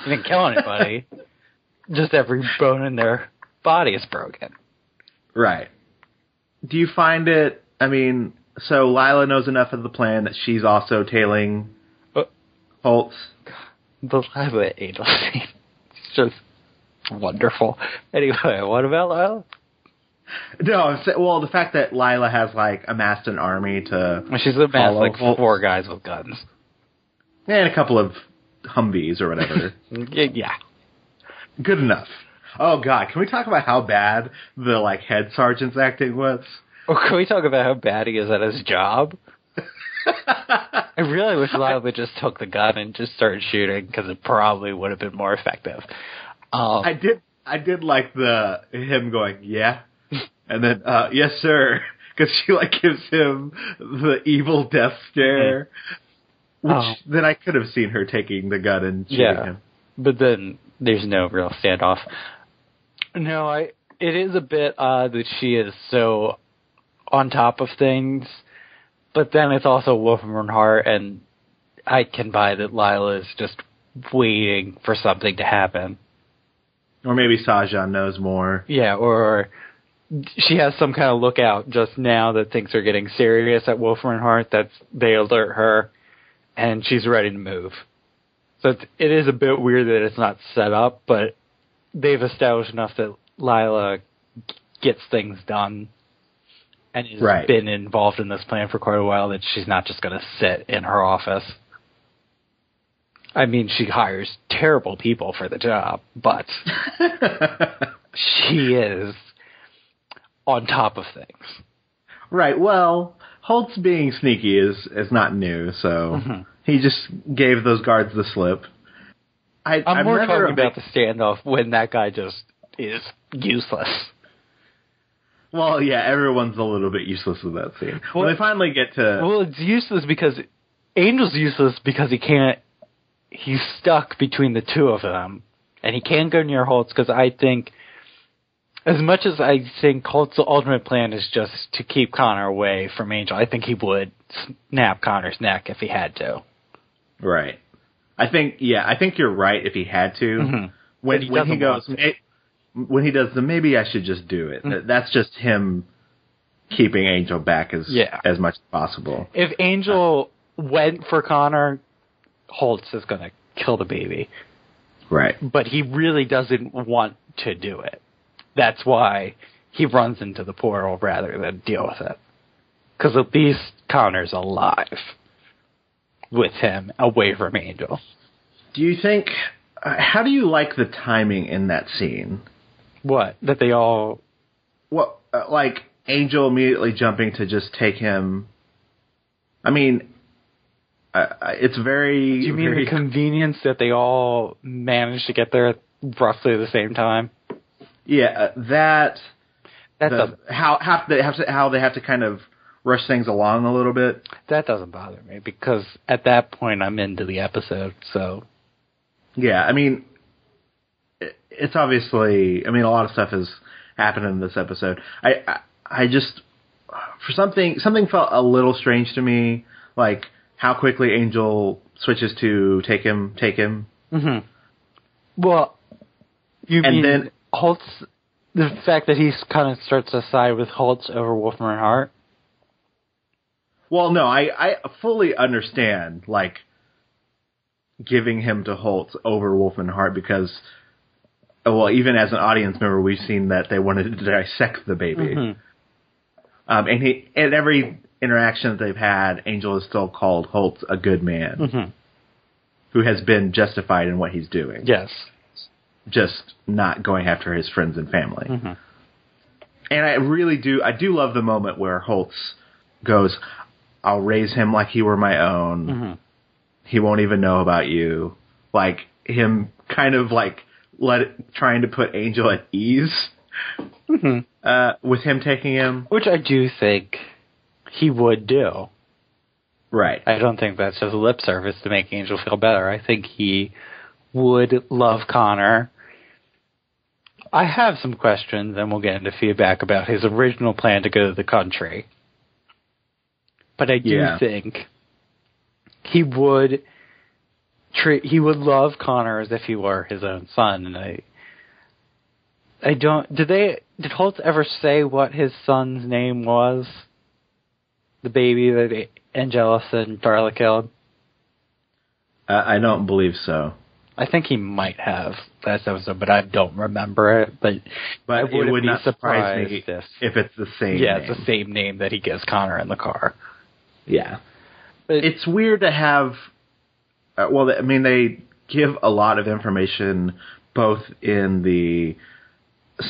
They didn't kill anybody. Just every bone in their body is broken. Right. Do you find it... I mean, so Lila knows enough of the plan that she's also tailing Holtz. The Lila Angel scene. It's just wonderful. Anyway, what about Lila? No, well, the fact that Lila has, like, amassed an army to She's amassed, like, Holtz. 4 guys with guns. And a couple of Humvees or whatever. Yeah. Good enough. Oh, God, can we talk about how bad the, like, head sergeant's acting was? Or can we talk about how bad he is at his job? I really wish Lila just took the gun and just started shooting, because it probably would have been more effective. I did like him going, yeah, and then, yes, sir, because she, like, gives him the evil death stare, which then I could have seen her taking the gun and shooting him. But then there's no real standoff. No, it is a bit odd that she is so on top of things, but then it's also Wolfram Hart, and I can buy that Lila is just waiting for something to happen. Or maybe Sajan knows more. Yeah, or she has some kind of lookout just now that things are getting serious at Wolfram Hart, that they alert her, and she's ready to move. So it is a bit weird that it's not set up, but they've established enough that Lila gets things done and has been involved in this plan for quite a while, that she's not just going to sit in her office. I mean, she hires terrible people for the job, but she is on top of things. Right, well, Holtz being sneaky is not new, so he just gave those guards the slip. I'm more talking about the standoff when that guy just is useless. Well, yeah, everyone's a little bit useless with that scene. Well, when they finally get to... Well, it's useless because... Angel's useless because he can't... He's stuck between the two of them. And he can't go near Holtz because I think... As much as I think Holtz's ultimate plan is just to keep Connor away from Angel, I think he would snap Connor's neck if he had to. Right. I think you're right if he had to. Mm-hmm. When he goes... When he does the maybe I should just do it. Mm-hmm. That's just him keeping Angel back as much as possible. If Angel went for Connor, Holtz is going to kill the baby. Right. But he really doesn't want to do it. That's why he runs into the portal rather than deal with it. Because at least Connor's alive with him away from Angel. Do you think... how do you like the timing in that scene? What? That they all... Well, like, Angel immediately jumping to just take him... I mean, it's very... Do you mean the convenience that they all managed to get there at roughly the same time? Yeah, how they have to kind of rush things along a little bit. That doesn't bother me, because at that point I'm into the episode, so... Yeah, I mean... It's obviously, I mean, a lot of stuff has happened in this episode. I just, for something felt a little strange to me, like how quickly Angel switches to take him. Mm-hmm. Well, then Holtz, the fact that he kind of starts to side with Holtz over Wolfram Hart? Well, no, I fully understand, like, giving him to Holtz over Wolfram Hart because... Well, even as an audience member, we've seen that they wanted to dissect the baby. Mm-hmm. And every interaction that they've had, Angel has still called Holtz a good man who has been justified in what he's doing. Yes. Just not going after his friends and family. Mm-hmm. And I do love the moment where Holtz goes, I'll raise him like he were my own. Mm-hmm. He won't even know about you. Like, him kind of like... trying to put Angel at ease with him taking him. Which I do think he would do. Right. I don't think that's just lip service to make Angel feel better. I think he would love Connor. I have some questions, and we'll get into feedback about his original plan to go to the country. But I do think he would... he would love Connor as if he were his own son, and I don't... Did Holtz ever say what his son's name was? The baby that Angelus and Darla killed? I don't believe so. I think he might have last episode, but I don't remember it. But it would not surprise me if it's the same name. Yeah, it's the same name that he gives Connor in the car. Yeah. But it's weird to have... they give a lot of information, both in the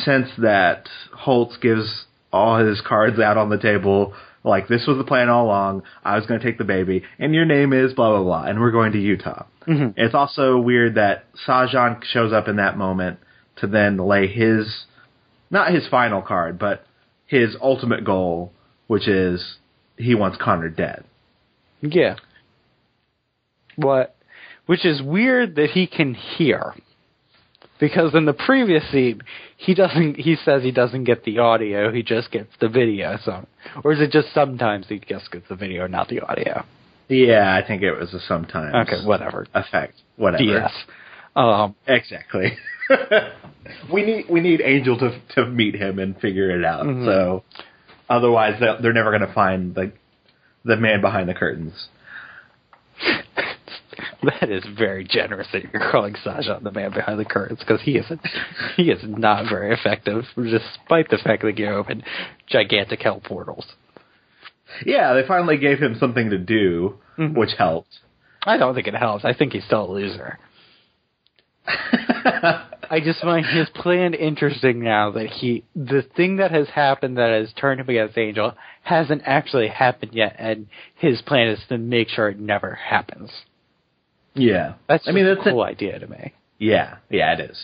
sense that Holtz gives all his cards out on the table, like, this was the plan all along, I was going to take the baby, and your name is blah, blah, blah, and we're going to Utah. Mm-hmm. It's also weird that Sajan shows up in that moment to then lay his, not his final card, but his ultimate goal, which is he wants Connor dead. Yeah. Which is weird that he can hear. Because in the previous scene, he says he doesn't get the audio, he just gets the video. Or is it just sometimes he just gets the video, not the audio? Yeah, I think it was a sometimes. Okay, whatever. Effect. Whatever. Yes. Exactly. we need Angel to meet him and figure it out. Mm-hmm. So otherwise they're never going to find the man behind the curtains. That is very generous that you're calling Sajan the man behind the curtains, because he is not very effective, despite the fact that he opened gigantic hell portals. Yeah, they finally gave him something to do, mm-hmm. which helped. I don't think it helps. I think he's still a loser. I just find his plan interesting now that the thing that has happened that has turned him against Angel hasn't actually happened yet, and his plan is to make sure it never happens. Yeah. That's a cool idea to me. Yeah, it is.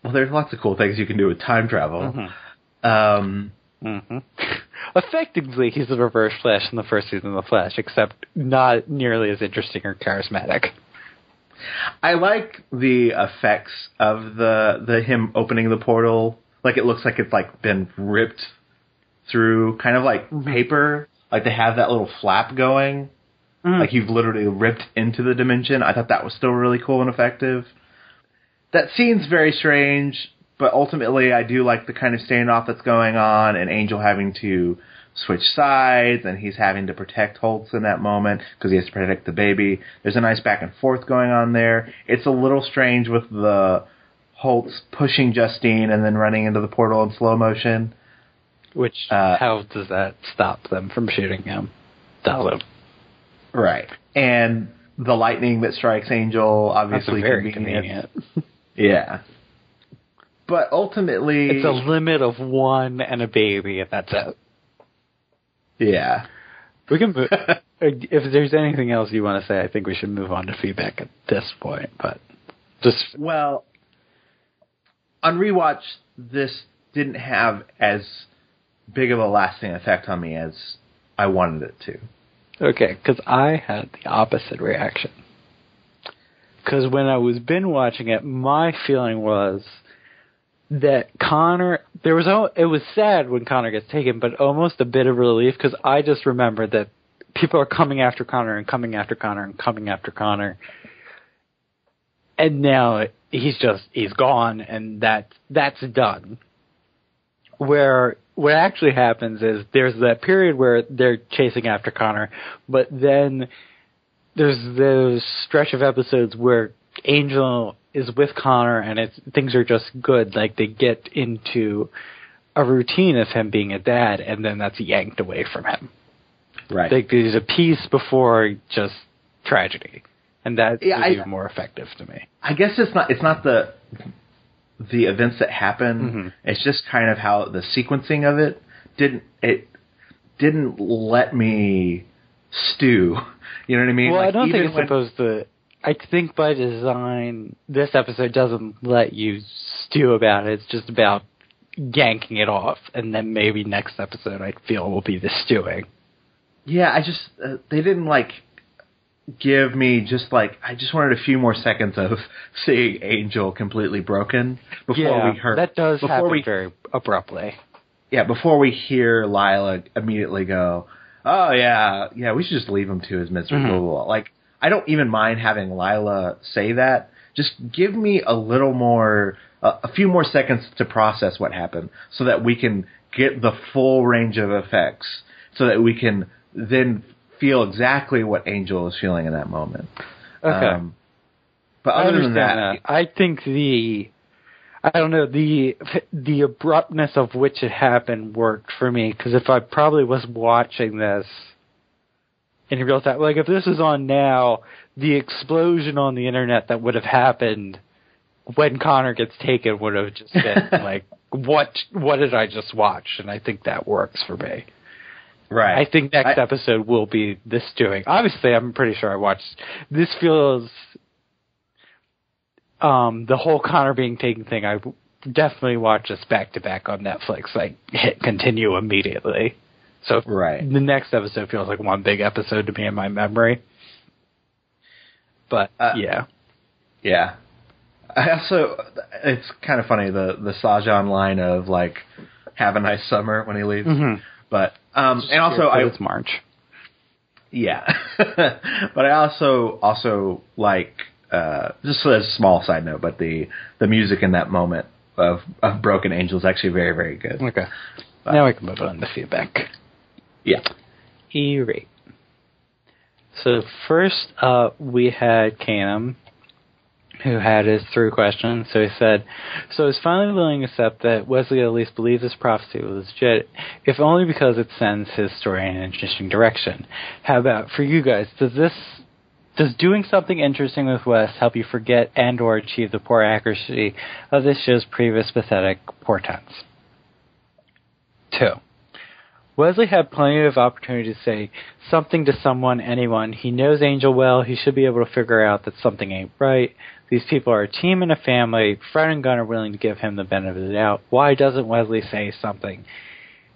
Well, there's lots of cool things you can do with time travel. Mm-hmm. Effectively, he's the reverse Flash in the first season of The Flash, except not nearly as interesting or charismatic. I like the effects of the him opening the portal. Like, it looks like it's like been ripped through, kind of like mm-hmm. paper. Like, they have that little flap going. Mm. Like you've literally ripped into the dimension. I thought that was still really cool and effective. That scene's very strange, but ultimately I do like the kind of standoff that's going on, and Angel having to switch sides, and he's having to protect Holtz in that moment because he has to protect the baby. There's a nice back and forth going on there. It's a little strange with the Holtz pushing Justine and then running into the portal in slow motion. Which, how does that stop them from shooting him? Doesn't. Right. And the lightning that strikes Angel, obviously very convenient. Yeah. But ultimately... It's a limit of one and a baby, and that's it. Yeah. We can move... If there's anything else you want to say, I think we should move on to feedback at this point, but just... Well, on Rewatch, this didn't have as big of a lasting effect on me as I wanted it to. Okay, because I had the opposite reaction. Because when I was binge watching it, my feeling was that Connor... it was sad when Connor gets taken, but almost a bit of relief, because I just remembered that people are coming after Connor and coming after Connor and coming after Connor. And now he's gone, and that's done. Where what actually happens is there's that period where they're chasing after Connor, but then there's those stretch of episodes where Angel is with Connor and things are just good. Like, they get into a routine of him being a dad, and then that's yanked away from him. Right. Like, there's a peace before just tragedy, and that's even more effective to me. I guess it's not the events that happen. Mm-hmm. It's just kind of how the sequencing of it didn't let me stew. You know what I mean? Well, I don't think it's supposed to. I think by design, this episode doesn't let you stew about it. It's just about yanking it off, and then maybe next episode I feel will be the stewing. Yeah, I just they didn't give me I just wanted a few more seconds of seeing Angel completely broken before we heard that does happen very abruptly. Yeah, before we hear Lila immediately go, "Oh yeah, we should just leave him to his misery." Mm-hmm. Like, I don't even mind having Lila say that. Just give me a little more, a few more seconds to process what happened, so that we can get the full range of effects, so that we can then feel exactly what Angel is feeling in that moment. Okay. But other than that, I think I don't know, the abruptness of which it happened worked for me, because if I probably was watching this in real time, like if this is on now, the explosion on the internet that would have happened when Connor gets taken would have just been like, what did I just watch? And I think that works for me. Right. I think next episode will be this doing. Obviously, I'm pretty sure I watched. This feels the whole Connor being taken thing. I definitely watched this back to back on Netflix. I hit continue immediately. So the next episode feels like one big episode to me in my memory. But yeah. I also, it's kind of funny the Sajan line of like, "Have a nice summer" when he leaves. Mm-hmm. But and also it's March. Yeah, but I also like just a small side note, but the music in that moment of Broken Angel is actually very, very good. Okay, but now we can move on to feedback. Yeah, E-rate. So first we had Canum, who had his through question. So he said, so he's finally willing to accept that Wesley at least believes his prophecy was legit, if only because it sends his story in an interesting direction. How about for you guys, does doing something interesting with Wes help you forget and or achieve the poor accuracy of this show's previous pathetic portents? 2. Wesley had plenty of opportunity to say something to someone, anyone. He knows Angel well. He should be able to figure out that something ain't right. These people are a team and a family. Fred and Gunn are willing to give him the benefit of the doubt. Why doesn't Wesley say something?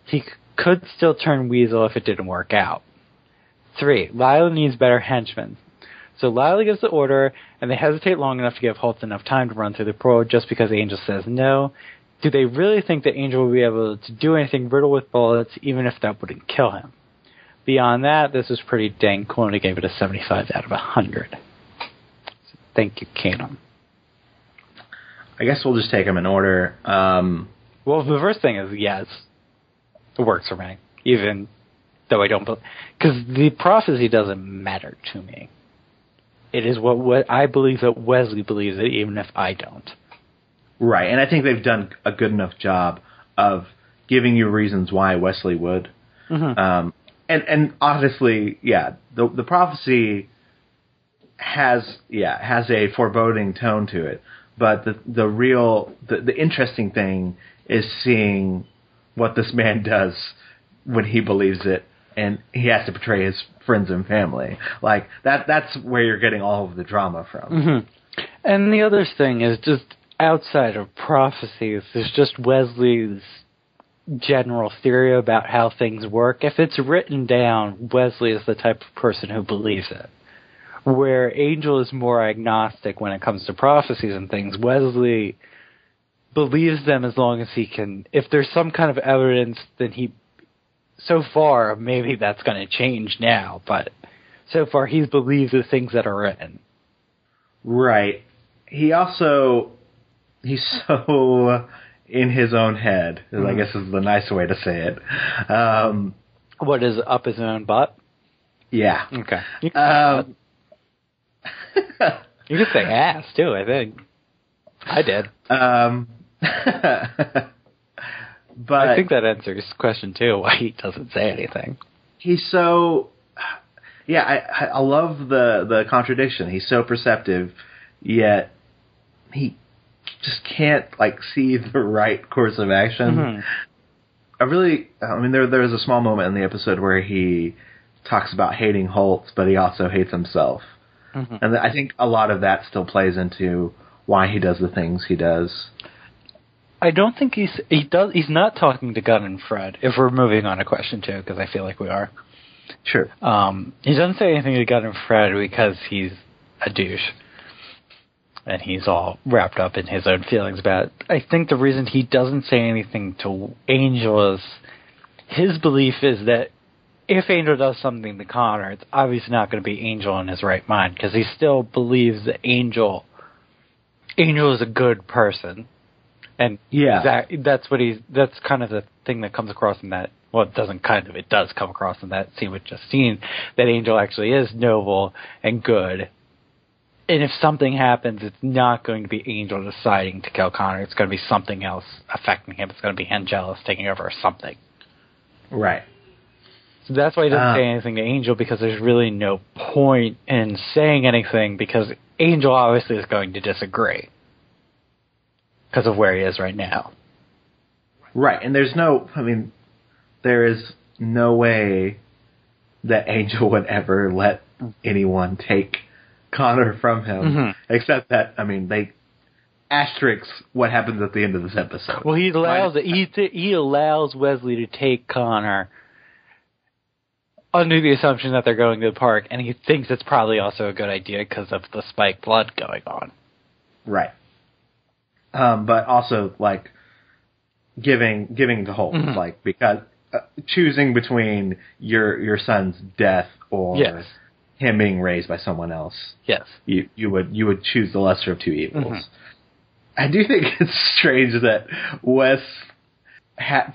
He could still turn Weasel if it didn't work out. 3. Lila needs better henchmen. So Lila gives the order, and they hesitate long enough to give Holtz enough time to run through the probe just because Angel says no. Do they really think that Angel will be able to do anything riddled with bullets, even if that wouldn't kill him? Beyond that, this is pretty dang cool, and I gave it a 75 out of 100. So thank you, Canum. I guess we'll just take them in order. Well, the first thing is, yes, it works for me, even though I don't believe... Because the prophecy doesn't matter to me. It is what I believe that Wesley believes it, even if I don't. Right, and I think they've done a good enough job of giving you reasons why Wesley would. Mm-hmm. And honestly, yeah, the prophecy has a foreboding tone to it, but the interesting thing is seeing what this man does when he believes it, and he has to betray his friends and family. Like that's where you're getting all of the drama from. Mm-hmm. And the other thing is just outside of prophecies, there's just Wesley's general theory about how things work. If it's written down, Wesley is the type of person who believes it. Where Angel is more agnostic when it comes to prophecies and things, Wesley believes them as long as he can. If there's some kind of evidence, then so far, maybe that's going to change now, but so far he's believed the things that are written. Right. He's so in his own head, I guess is the nice way to say it. What is up his own butt? Yeah. Okay. You can say ass, too, I think. I did. But I think that answers question 2, why he doesn't say anything. He's so... Yeah, I love the contradiction. He's so perceptive, yet he just can't see the right course of action. Mm-hmm. There was a small moment in the episode where he talks about hating Holtz, but he also hates himself. Mm-hmm. And I think a lot of that still plays into why he does the things he does. I don't think he's not talking to Gunn and Fred, if we're moving on to question 2, because I feel like we are. Sure. He doesn't say anything to Gunn and Fred because he's a douche. And he's all wrapped up in his own feelings about it. I think the reason he doesn't say anything to Angel is his belief is that if Angel does something to Connor, it's obviously not going to be Angel in his right mind, because he still believes that Angel is a good person. And that's kind of the thing that comes across in that, well, it does come across in that scene with Justine, that Angel actually is noble and good, And if something happens, it's not going to be Angel deciding to kill Connor. It's going to be something else affecting him. It's going to be Angelus taking over or something. Right. So that's why he doesn't say anything to Angel, because there's really no point in saying anything, because Angel obviously is going to disagree because of where he is right now. Right, and there is no way that Angel would ever let anyone take Connor from him, except that, they asterisk what happens at the end of this episode. Well, he allows he allows Wesley to take Connor under the assumption that they're going to the park, and he thinks it's probably also a good idea because of the spiked blood going on. Right. But also, giving the hope, because choosing between your son's death or him being raised by someone else. Yes. You would choose the lesser of two evils. I do think it's strange that Wes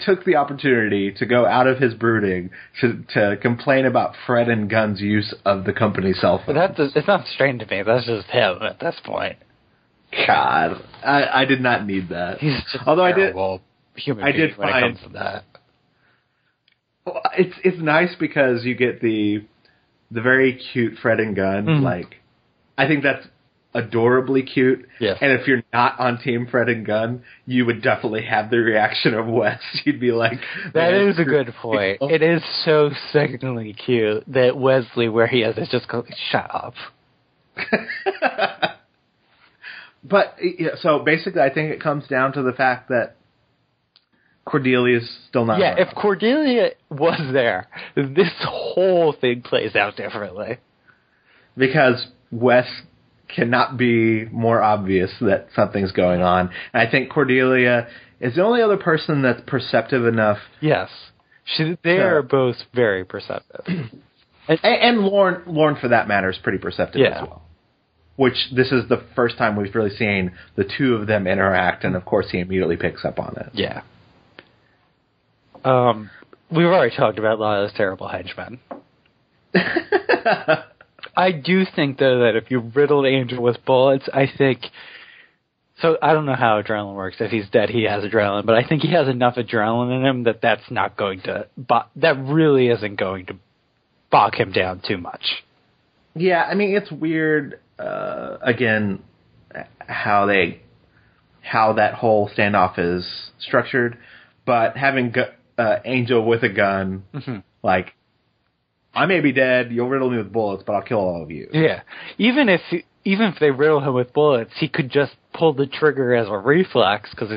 took the opportunity to go out of his brooding to complain about Fred and Gunn's use of the company's cell phone. It's not strange to me. That's just him at this point. God, I did not need that. He's just although terrible human being when it comes to that. Well, it's nice because you get the very cute Fred and Gunn. I think that's adorably cute. Yes. And if you're not on Team Fred and Gunn, you would definitely have the reaction of Wes. You'd be like, that is a good point. It is so sickeningly cute that Wesley, where he is just going, shut up. But, so basically I think it comes down to the fact that Cordelia's still not around. If Cordelia was there, this whole thing plays out differently. Because Wes cannot be more obvious that something's going on. And I think Cordelia is the only other person that's perceptive enough. Yes. They are both very perceptive. and Lauren, for that matter, is pretty perceptive as well. Which, this is the first time we've really seen the two of them interact, and of course he immediately picks up on it. Yeah. We've already talked about Lila's terrible henchmen. I do think, though, that if you riddled Angel with bullets, I think... So, I don't know how adrenaline works. If he's dead, he has adrenaline. But I think he has enough adrenaline in him that's not going to... that really isn't going to bog him down too much. Yeah, it's weird, again, how that whole standoff is structured. But having Angel with a gun, I may be dead, you'll riddle me with bullets, but I'll kill all of you. Yeah. Even if they riddle him with bullets, he could just pull the trigger as a reflex, because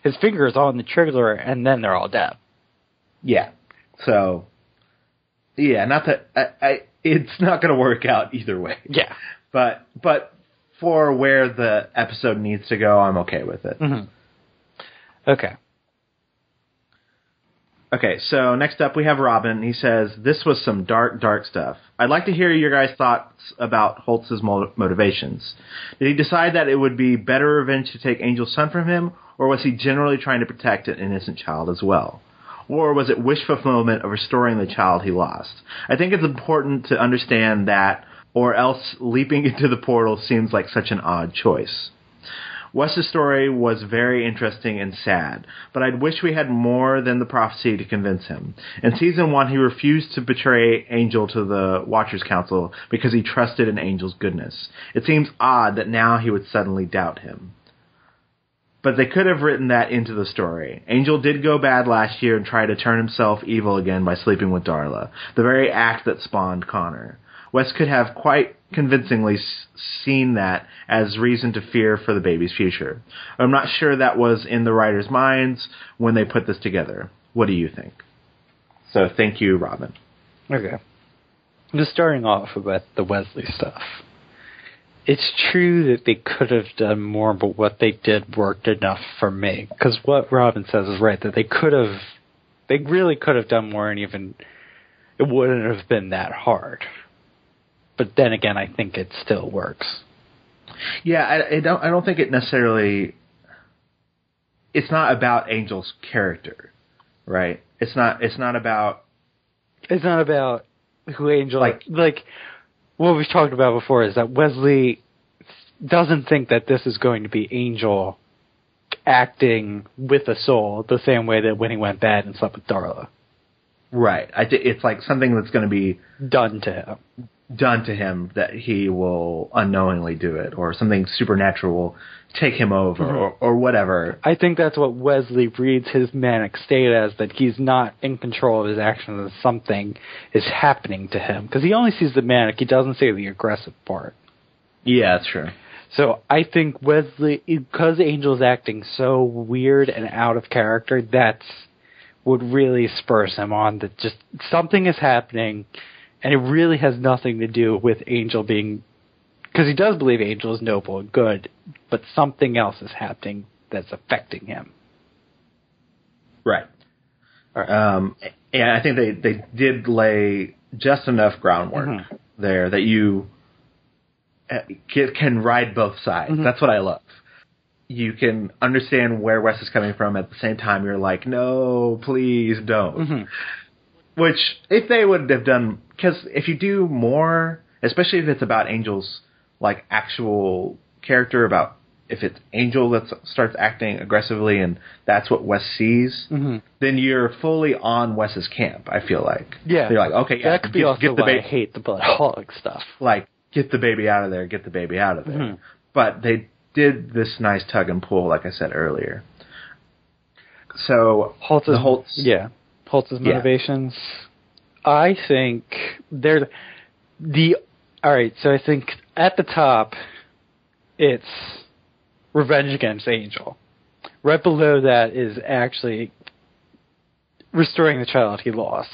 his finger is on the trigger, and then they're all dead. Yeah. So, not that... it's not going to work out either way. Yeah. But for where the episode needs to go, I'm okay with it. Okay. Okay, so next up we have Robin. He says, this was some dark, dark stuff. I'd like to hear your guys' thoughts about Holtz's motivations. Did he decide that it would be better revenge to take Angel's son from him, or was he generally trying to protect an innocent child as well? Or was it wish fulfillment of restoring the child he lost? I think it's important to understand that, or else leaping into the portal seems like such an odd choice. Wes's story was very interesting and sad, but I'd wish we had more than the prophecy to convince him. In Season 1, he refused to betray Angel to the Watchers Council because he trusted in Angel's goodness. It seems odd that now he would suddenly doubt him. But they could have written that into the story. Angel did go bad last year and try to turn himself evil again by sleeping with Darla, the very act that spawned Connor. Wes could have quite convincingly seen that as reason to fear for the baby's future. I'm not sure that was in the writers' minds when they put this together. What do you think? So thank you, Robin. Okay. Just starting off with the Wesley stuff. It's true that they could have done more, but what they did worked enough for me. Because what Robin says is right, that they really could have done more, and even it wouldn't have been that hard. But then again, I think it still works. Yeah, I don't think it necessarily... It's not about Angel's character, right? It's not about... It's not about who Angel... Like what we've talked about before is that Wesley doesn't think that this is going to be Angel acting with a soul the same way that when he went bad and slept with Darla. Right. It's like something that's going to be done to him that he will unknowingly do it, or something supernatural will take him over, or whatever. I think that's what Wesley reads his manic state as, that he's not in control of his actions and something is happening to him. Because he only sees the manic, he doesn't see the aggressive part. Yeah, that's true. So I think Wesley, because Angel's acting so weird and out of character, that's what really spurs him on, that just something is happening, and it really has nothing to do with Angel being... Because he does believe Angel is noble and good, but something else is happening that's affecting him. Right. And I think they did lay just enough groundwork there that you can ride both sides. That's what I love. You can understand where Wes is coming from. At the same time, you're like, no, please don't. Which, if they would have done... Because if you do more, especially if it's about Angel's like actual character, about if it's Angel that starts acting aggressively and that's what Wes sees, then you're fully on Wes's camp, I feel like. Yeah. You're like, okay, yeah, that could be also why I hate the Bloodaholic stuff. Like, get the baby out of there, get the baby out of there. But they did this nice tug and pull, like I said earlier. So, Holtz's motivations, I think they're alright, so I think at the top, it's revenge against Angel. Right below that is actually restoring the child he lost.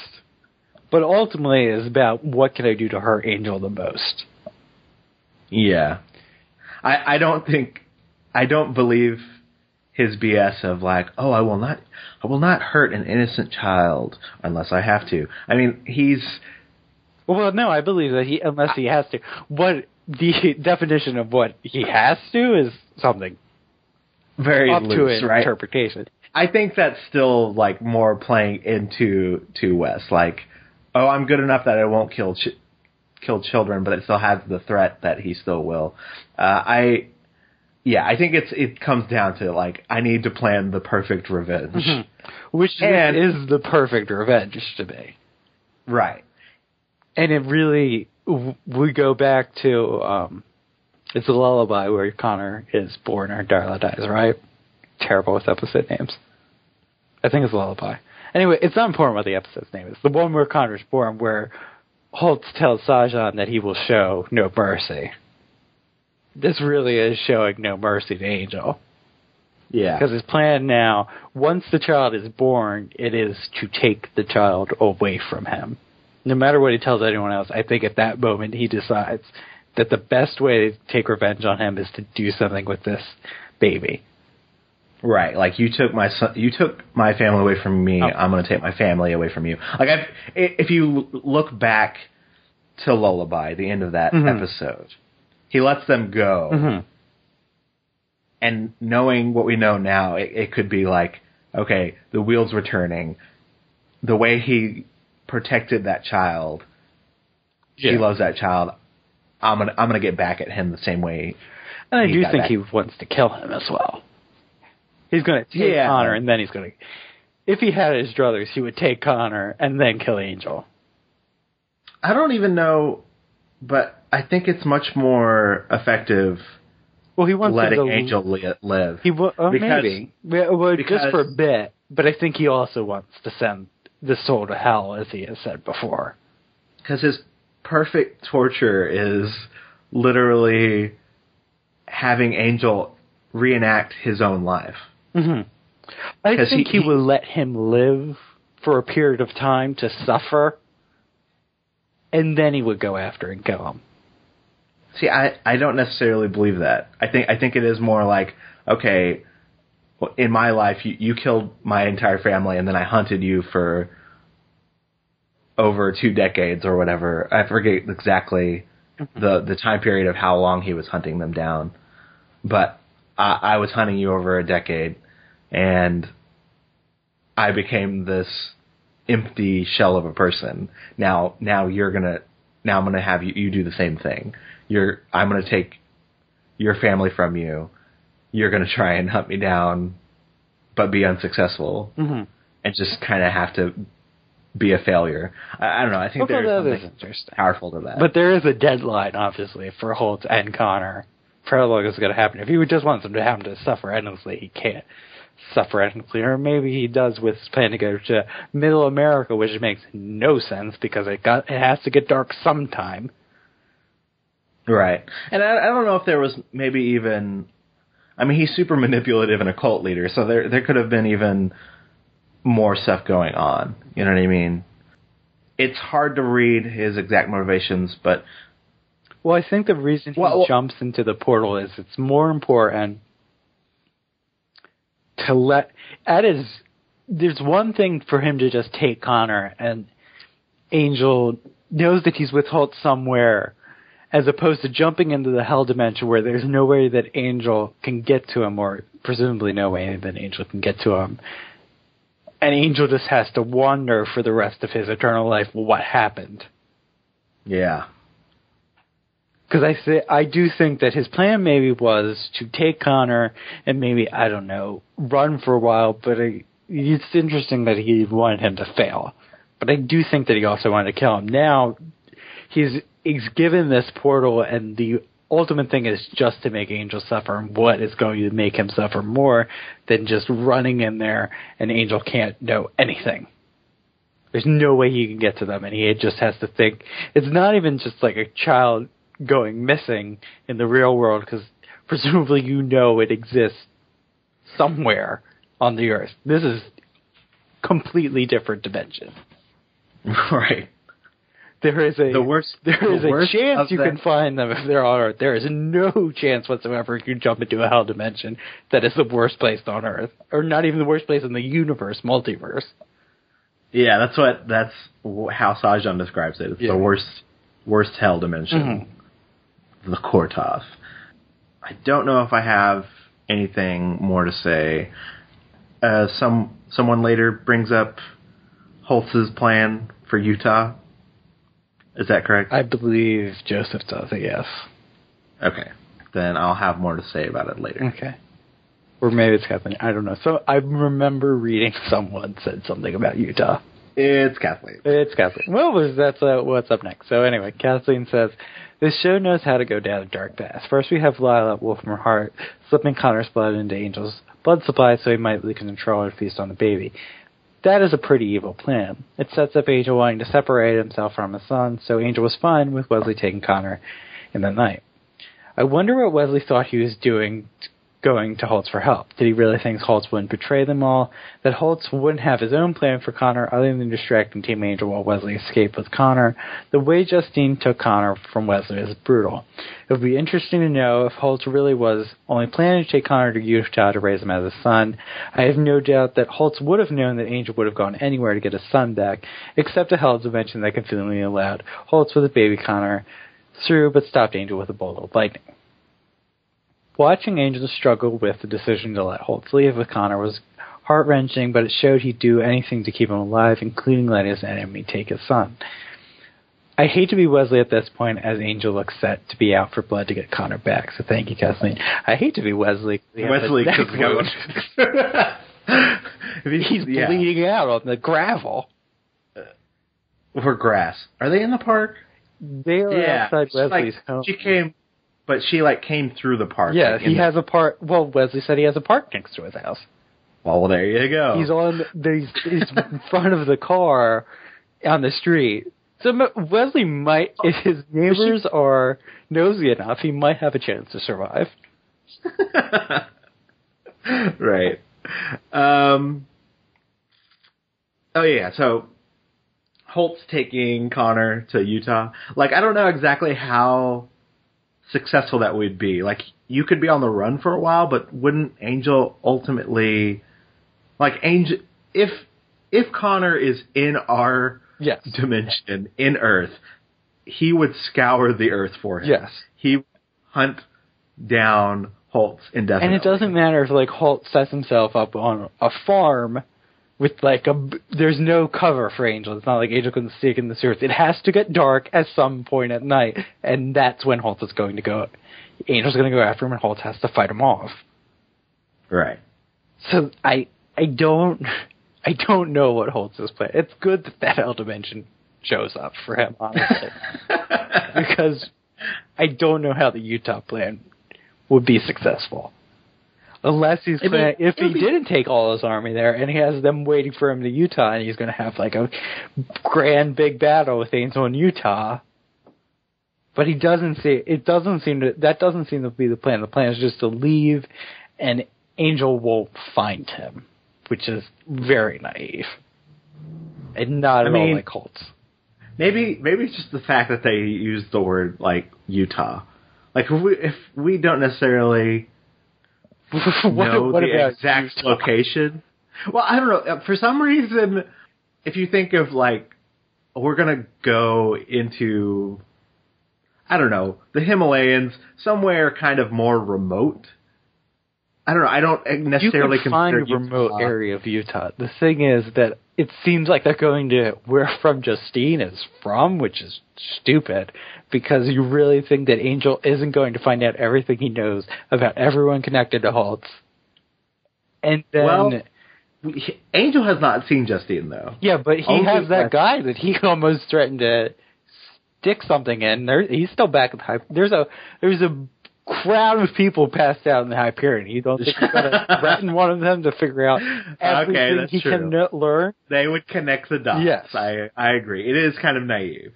But ultimately is about what can I do to hurt Angel the most. Yeah. I don't believe his BS of like, oh, I will not hurt an innocent child unless I have to. I mean, well, no, I believe that unless he has to. What the definition of what he has to is something very up loose, to an interpretation. I think that's still like more playing into Wes. Like, oh, I'm good enough that I won't kill children, but it still has the threat that he still will. I think it comes down to like, I need to plan the perfect revenge, which is the perfect revenge to me. Right. And it really, we go back to, it's a lullaby where Connor is born or Darla dies, right? Terrible with episode names. I think it's a lullaby. Anyway, it's not important what the episode's name is. The one where Connor's born, where Holtz tells Sajan that he will show no mercy. This really is showing no mercy to Angel. Yeah. Because his plan now, once the child is born, it is to take the child away from him. No matter what he tells anyone else, I think at that moment he decides that the best way to take revenge on him is to do something with this baby. Right, like you took my family away from me. I'm going to take my family away from you. Like if you look back to Lullaby, the end of that episode, he lets them go, and knowing what we know now, it could be like, okay, the wheels were turning. The way he protected that child, he loves that child. I'm gonna get back at him the same way. And I do think he wants to kill him as well. He's going to take Connor, and then he's going to... If he had his druthers, he would take Connor and then kill Angel. I don't even know, but I think it's much more effective. Well, he wants letting Angel live. Maybe. Well, just for a bit, but I think he also wants to send the soul to hell, as he has said before. Because his perfect torture is literally having Angel reenact his own life. I think he will let him live for a period of time to suffer, and then he would go after and kill him. See, I don't necessarily believe that. I think it is more like, okay, well, in my life, you killed my entire family, and then I hunted you for over 2 decades or whatever. I forget exactly the time period of how long he was hunting them down. But I was hunting you over a decade, and I became this empty shell of a person. Now I'm gonna have you do the same thing. I'm gonna take your family from you. You're going to try and hunt me down, but be unsuccessful, and just kind of have to be a failure. I don't know. I think there's something powerful to that. But there is a deadline, obviously, for Holt and Connor. For how long is going to happen? If he just wants them to have to suffer endlessly, he can't suffer endlessly. Or maybe he does with his plan to go to Middle America, which makes no sense because it has to get dark sometime. Right. And I don't know if there was maybe even... I mean, he's super manipulative and a cult leader, so there could have been even more stuff going on. You know what I mean? It's hard to read his exact motivations, but... Well, I think the reason he jumps into the portal is it's more important to let... There's one thing for him to just take Connor, and Angel knows that he's with Holt somewhere, as opposed to jumping into the hell dimension where there's no way that Angel can get to him, or presumably no way that Angel can get to him. And Angel just has to wonder for the rest of his eternal life what happened. Yeah. Because I do think that his plan maybe was to take Connor and maybe, I don't know, run for a while, but it's interesting that he wanted him to fail. But I do think that he also wanted to kill him. Now, he's given this portal, and the ultimate thing is just to make Angel suffer. And what is going to make him suffer more than just running in there and Angel can't know anything? There's no way he can get to them, and he just has to think. It's not even just like a child going missing in the real world, because presumably it exists somewhere on the Earth. This is completely different dimension. Right. There is a chance you can find them if they're on Earth. There is no chance whatsoever you can jump into a hell dimension that is the worst place on Earth, or not even the worst place in the universe, multiverse. Yeah, that's how Sajan describes it. It's the worst hell dimension, the Kortov. I don't know if I have anything more to say. Someone later brings up Holtz's plan for Utah. Is that correct? I believe Joseph does it, yes. Okay. Then I'll have more to say about it later. Okay. Or maybe it's Kathleen. I don't know. So I remember reading someone said something about Utah. It's Kathleen. It's Kathleen. Well, that's what's up next. So anyway, Kathleen says, this show knows how to go down a dark path. First we have Lila, Wolf from her heart, slipping Connor's blood into Angel's blood supply so he might lose control and feast on the baby. That is a pretty evil plan. It sets up Angel wanting to separate himself from his son, so Angel was fine with Wesley taking Connor in the night. I wonder what Wesley thought he was doing going to Holtz for help. Did he really think Holtz wouldn't betray them all? That Holtz wouldn't have his own plan for Connor other than distracting Team Angel while Wesley escaped with Connor? The way Justine took Connor from Wesley is brutal. It would be interesting to know if Holtz really was only planning to take Connor to Utah to raise him as a son. I have no doubt that Holtz would have known that Angel would have gone anywhere to get his son back, except a hell dimension that conveniently allowed Holtz with a baby Connor through, but stopped Angel with a bolt of lightning. Watching Angel struggle with the decision to let Holtz leave with Connor was heart-wrenching, but it showed he'd do anything to keep him alive, including letting his enemy take his son. I hate to be Wesley at this point, as Angel looks set to be out for blood to get Connor back, so thank you, Kathleen. I hate to be Wesley. Wesley, because he's bleeding out on the gravel. Or grass. Are they in the park? They are outside Wesley's home. She came through the park. Yeah, he has a park. Well, Wesley said he has a park next to his house. Well, there you go. He's in front of the car on the street. So Wesley might, if his neighbors are nosy enough, he might have a chance to survive. Right. Oh yeah. So Holt's taking Connor to Utah. I don't know exactly how successful that would be. You could be on the run for a while, but wouldn't Angel ultimately, Angel, if Connor is in our dimension, in Earth, he would scour the Earth for him. Yes. He would hunt down Holtz indefinitely. And it doesn't matter if Holtz sets himself up on a farm with there's no cover for Angel. It's not like Angel can sneak in the sewers. It has to get dark at some point at night, and that's when Holtz is going to go. Angel's going to go after him, and Holtz has to fight him off. Right. So I don't know what Holtz's plan. It's good that Hell Dimension shows up for him, honestly, because I don't know how the Utah plan would be successful. Unless if he didn't take all his army there and he has them waiting for him to Utah and he's going to have a grand big battle with Angel in Utah. But that doesn't seem to be the plan. The plan is just to leave and Angel won't find him, which is very naive. And not at all like Holtz. Maybe it's just the fact that they use the word Utah. If we don't necessarily know the exact location. Well, I don't know. For some reason, if you think of we're gonna go into, I don't know, the Himalayas, somewhere kind of more remote. I don't know. I don't necessarily you can find a remote area of Utah. The thing is that it seems like they're going to where From Justine is from, which is stupid, because you really think that Angel isn't going to find out everything he knows about everyone connected to Holtz. And then... Angel has not seen Justine, though. Yeah, but he has that guy that he almost threatened to stick something in. He's still back at the high... There's a crowd of people passed out in the Hyperion. You don't think you've got to threaten one of them to figure out everything he can learn? They would connect the dots. Yes. I agree. It is kind of naive.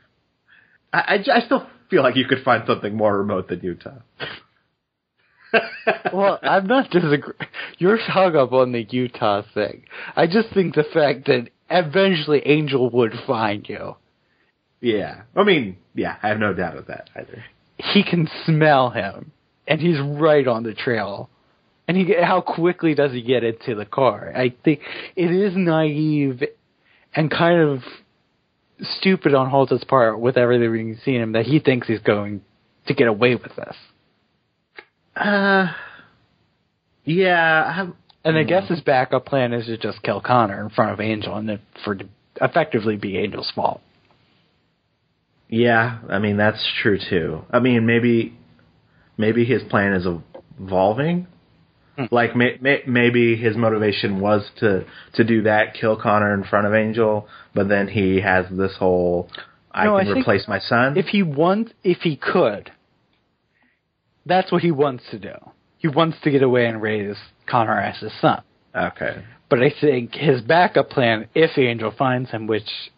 I still feel like you could find something more remote than Utah. Well, I'm not disagreeing. You're hung up on the Utah thing. I just think the fact that eventually Angel would find you. Yeah. I have no doubt of that either. He can smell him. And he's right on the trail. And how quickly does he get into the car? I think it is naive and kind of stupid on Holtz's part with everything we've seen him that he thinks he's going to get away with this. Yeah. And I guess his backup plan is to just kill Connor in front of Angel and to effectively be Angel's fault. Yeah, that's true too. Maybe his plan is evolving. Maybe his motivation was to do that, kill Connor in front of Angel, but then he has this whole I can replace my son. If he could, that's what he wants to do. He wants to get away and raise Connor as his son. Okay. But I think his backup plan, if Angel finds him, which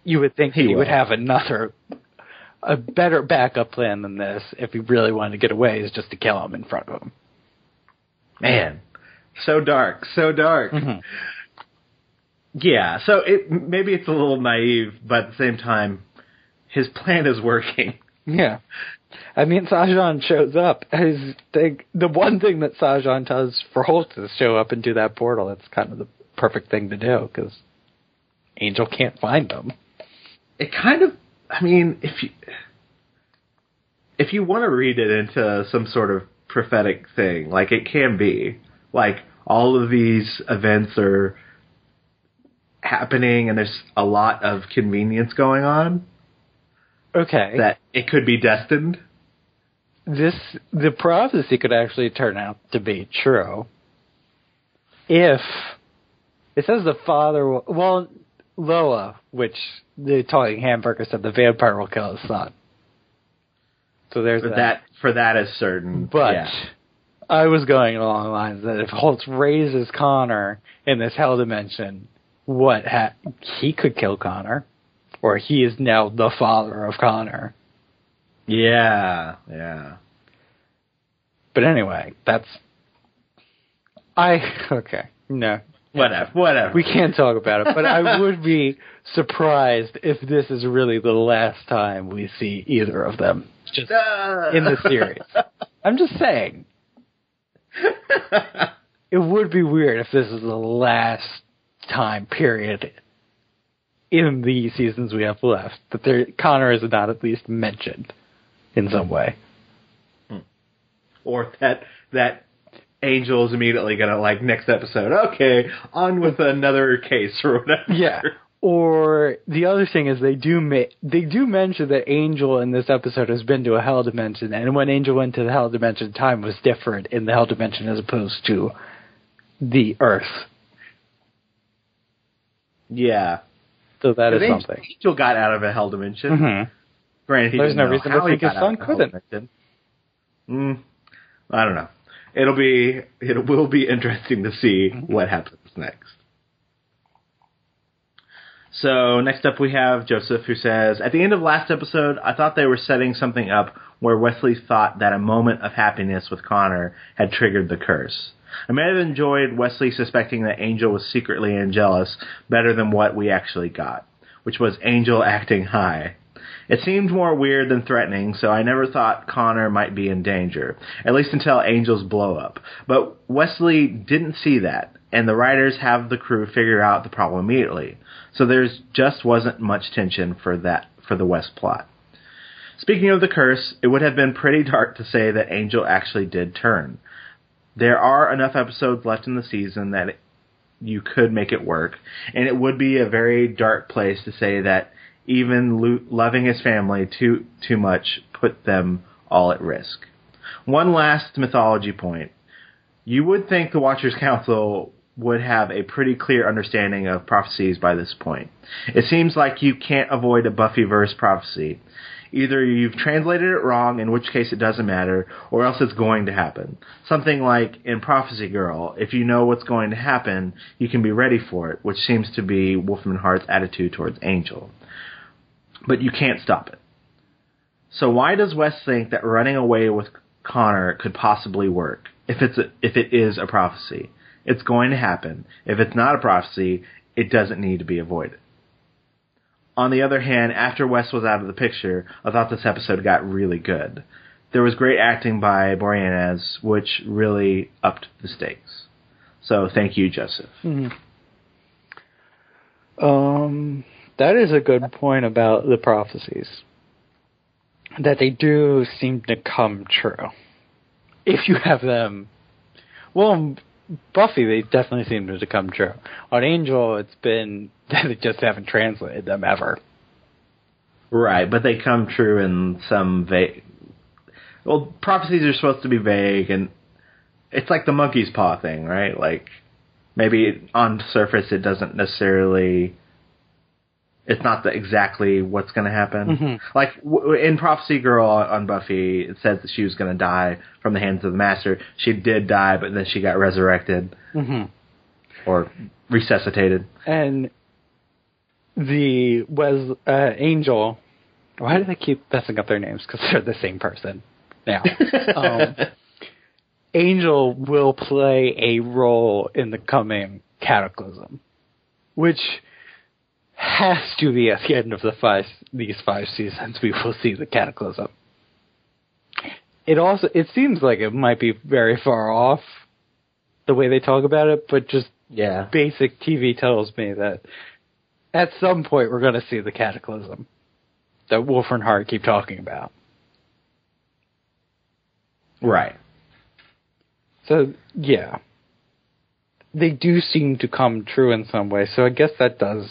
you would think he would have a better backup plan than this if he really wanted to get away, is just to kill him in front of him. Man, so dark. Mm-hmm. Yeah, so maybe it's a little naive, but at the same time, his plan is working. Yeah. Sajan shows up. The one thing that Sajan does for Holtz is show up and do that portal. It's kind of the perfect thing to do, because Angel can't find him. It kind of... if you want to read it into some sort of prophetic thing, it can be. All of these events are happening and there's a lot of convenience going on. Okay. That it could be destined. The prophecy could actually turn out to be true. If... It says the father... Loa, which the talking hamburger said the vampire will kill his son. So there's that. For that is certain. But yeah. I was going along the lines that if Holtz raises Connor in this hell dimension, he could kill Connor, or he is now the father of Connor. Yeah. But anyway, okay, no. Whatever. We can't talk about it, but I would be surprised if this is really the last time we see either of them just in the series. I'm just saying. It would be weird if this is the last time period in the seasons we have left that Connor is not at least mentioned in some way. Or that Angel's immediately gonna, like, next episode, okay, on with another case or whatever. Yeah. Or the other thing is they do mention that Angel in this episode has been to a hell dimension, and when Angel went to the hell dimension, time was different in the hell dimension as opposed to the Earth. Yeah. So that is something. Angel got out of a hell dimension. Mm-hmm. Granted, there's no reason to think his son couldn't. I don't know. It will be interesting to see what happens next. So next up we have Joseph, who says, at the end of last episode, I thought they were setting something up where Wesley thought that a moment of happiness with Connor had triggered the curse. I may have enjoyed Wesley suspecting that Angel was secretly jealous better than what we actually got, which was Angel acting high. It seemed more weird than threatening, so I never thought Connor might be in danger, at least until Angel's blow-up. But Wesley didn't see that, and the writers have the crew figure out the problem immediately, so there's just wasn't much tension for the West plot. Speaking of the curse, it would have been pretty dark to say that Angel actually did turn. There are enough episodes left in the season that you could make it work, and it would be a very dark place to say that even loving his family too much put them all at risk. One last mythology point. You would think the Watchers Council would have a pretty clear understanding of prophecies by this point. It seems like you can't avoid a Buffyverse prophecy. Either you've translated it wrong, in which case it doesn't matter, or else it's going to happen. Something like in Prophecy Girl, if you know what's going to happen, you can be ready for it, which seems to be Wolfram Hart's attitude towards Angel. But you can't stop it. So why does Wes think that running away with Connor could possibly work, if it is a prophecy? It's going to happen. If it's not a prophecy, it doesn't need to be avoided. On the other hand, after Wes was out of the picture, I thought this episode got really good. There was great acting by Boreanaz, which really upped the stakes. So thank you, Joseph. Mm-hmm. That is a good point about the prophecies. That they do seem to come true. If you have them... Well, Buffy, they definitely seem to come true. On Angel, it's been that they just haven't translated them ever. Right, but they come true in some vague... Well, prophecies are supposed to be vague, and it's like the monkey's paw thing, right? Like, maybe on the surface it doesn't necessarily... It's not exactly what's going to happen. Mm-hmm. Like, in Prophecy Girl on Buffy, it says that she was going to die from the hands of the Master. She did die, but then she got resurrected. Mm-hmm. Or resuscitated. And the Angel... Why do they keep messing up their names? Because they're the same person now. Angel will play a role in the coming Cataclysm, which... has to be at the end of these 5 seasons we will see the Cataclysm. It seems like it might be very far off the way they talk about it, but just basic TV tells me that at some point we're going to see the Cataclysm that Wolf and Hart keep talking about. Right. So, yeah. They do seem to come true in some way, so I guess that does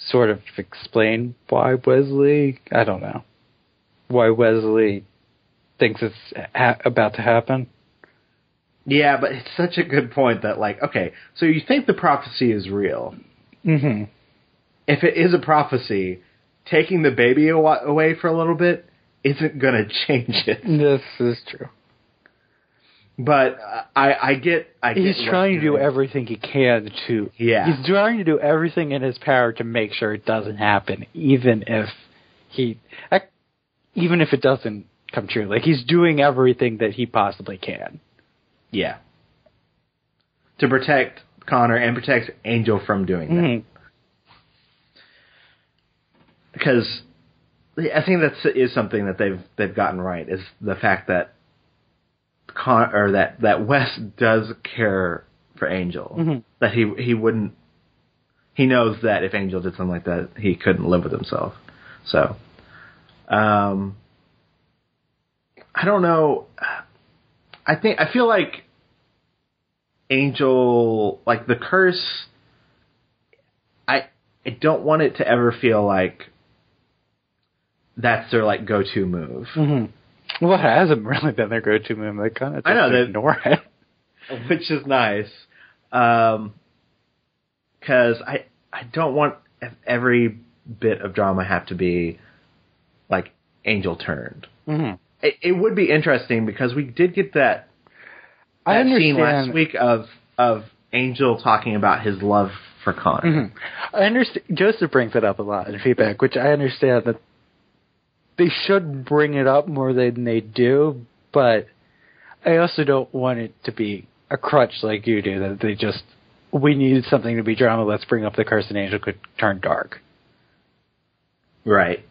sort of explain why Wesley, I don't know, why Wesley thinks it's about to happen. Yeah, but it's such a good point that, like, okay, so you think the prophecy is real. Mm-hmm. If it is a prophecy, taking the baby away for a little bit isn't going to change it. This is true. But I get. He's trying to do everything he can to. Yeah. He's trying to do everything in his power to make sure it doesn't happen, even if it doesn't come true. Like, he's doing everything that he possibly can. Yeah. To protect Connor and protect Angel from doing that. Mm-hmm. Because I think that is something that they've gotten right, is the fact that that Wes does care for Angel. Mm-hmm. That he wouldn't. He knows that if Angel did something like that, he couldn't live with himself. So, I don't know. I feel like Angel, like the curse, I don't want it to ever feel like that's their like go-to move. Mm-hmm. Well, it hasn't really been their go-to move. They kind of ignore it, which is nice. Because I don't want every bit of drama have to be like Angel turned. Mm-hmm. It would be interesting because we did get that scene last week of Angel talking about his love for Connor. Mm-hmm. I understand. Joseph brings it up a lot in feedback, which I understand that they should bring it up more than they do, but I also don't want it to be a crutch like you do, that they just, we need something to be drama, let's bring up the curse and Angel could turn dark. Right.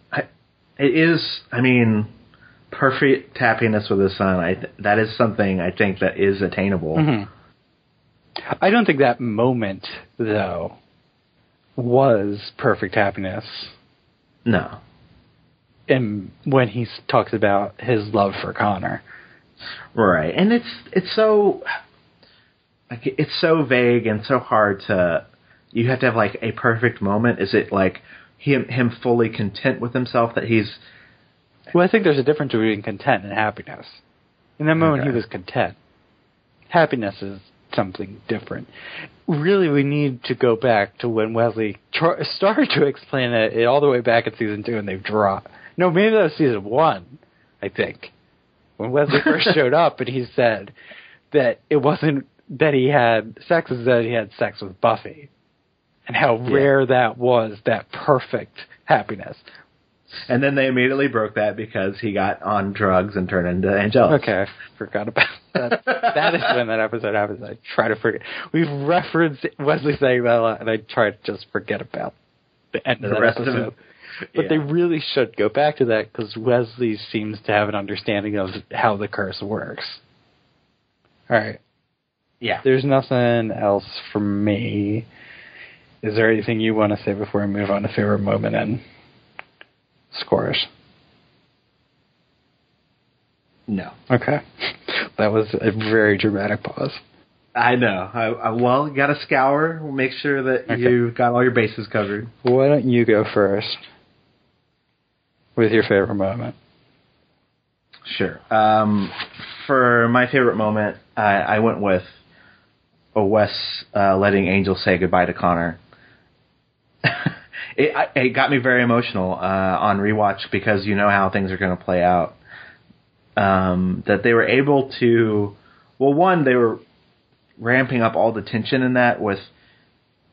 It is, I mean, perfect happiness with his son. That is something I think that is attainable. Mm-hmm. I don't think that moment, though, was perfect happiness. No. And when he talks about his love for Connor. Right. And it's so vague and so hard to, you have to have like a perfect moment. Is it like him fully content with himself that he's... Well, I think there's a difference between content and happiness. In that moment, he was content. Happiness is something different. Really, we need to go back to when Wesley started to explain it all the way back in season 2, and they've dropped. No, maybe that was season 1, I think. When Wesley first showed up, and he said that it wasn't that he had sex, it was that he had sex with Buffy. And how rare that was, that perfect happiness. And then they immediately broke that because he got on drugs and turned into Angelic. Okay, I forgot about that. That is when that episode happens. I try to forget. We've referenced Wesley saying that a lot, and I try to just forget about the end of that episode. But they really should go back to that, because Wesley seems to have an understanding of how the curse works. All right. Yeah. There's nothing else for me. Is there anything you want to say before we move on to favorite moment and scores? No. Okay. That was a very dramatic pause. I know. Well, you got to scour. We'll make sure that you've got all your bases covered. Why don't you go first with your favorite moment? Sure. For my favorite moment, I went with Wes letting Angel say goodbye to Connor. It got me very emotional on Rewatch, because you know how things are going to play out. That they were able to... Well, one, they were ramping up all the tension in that, with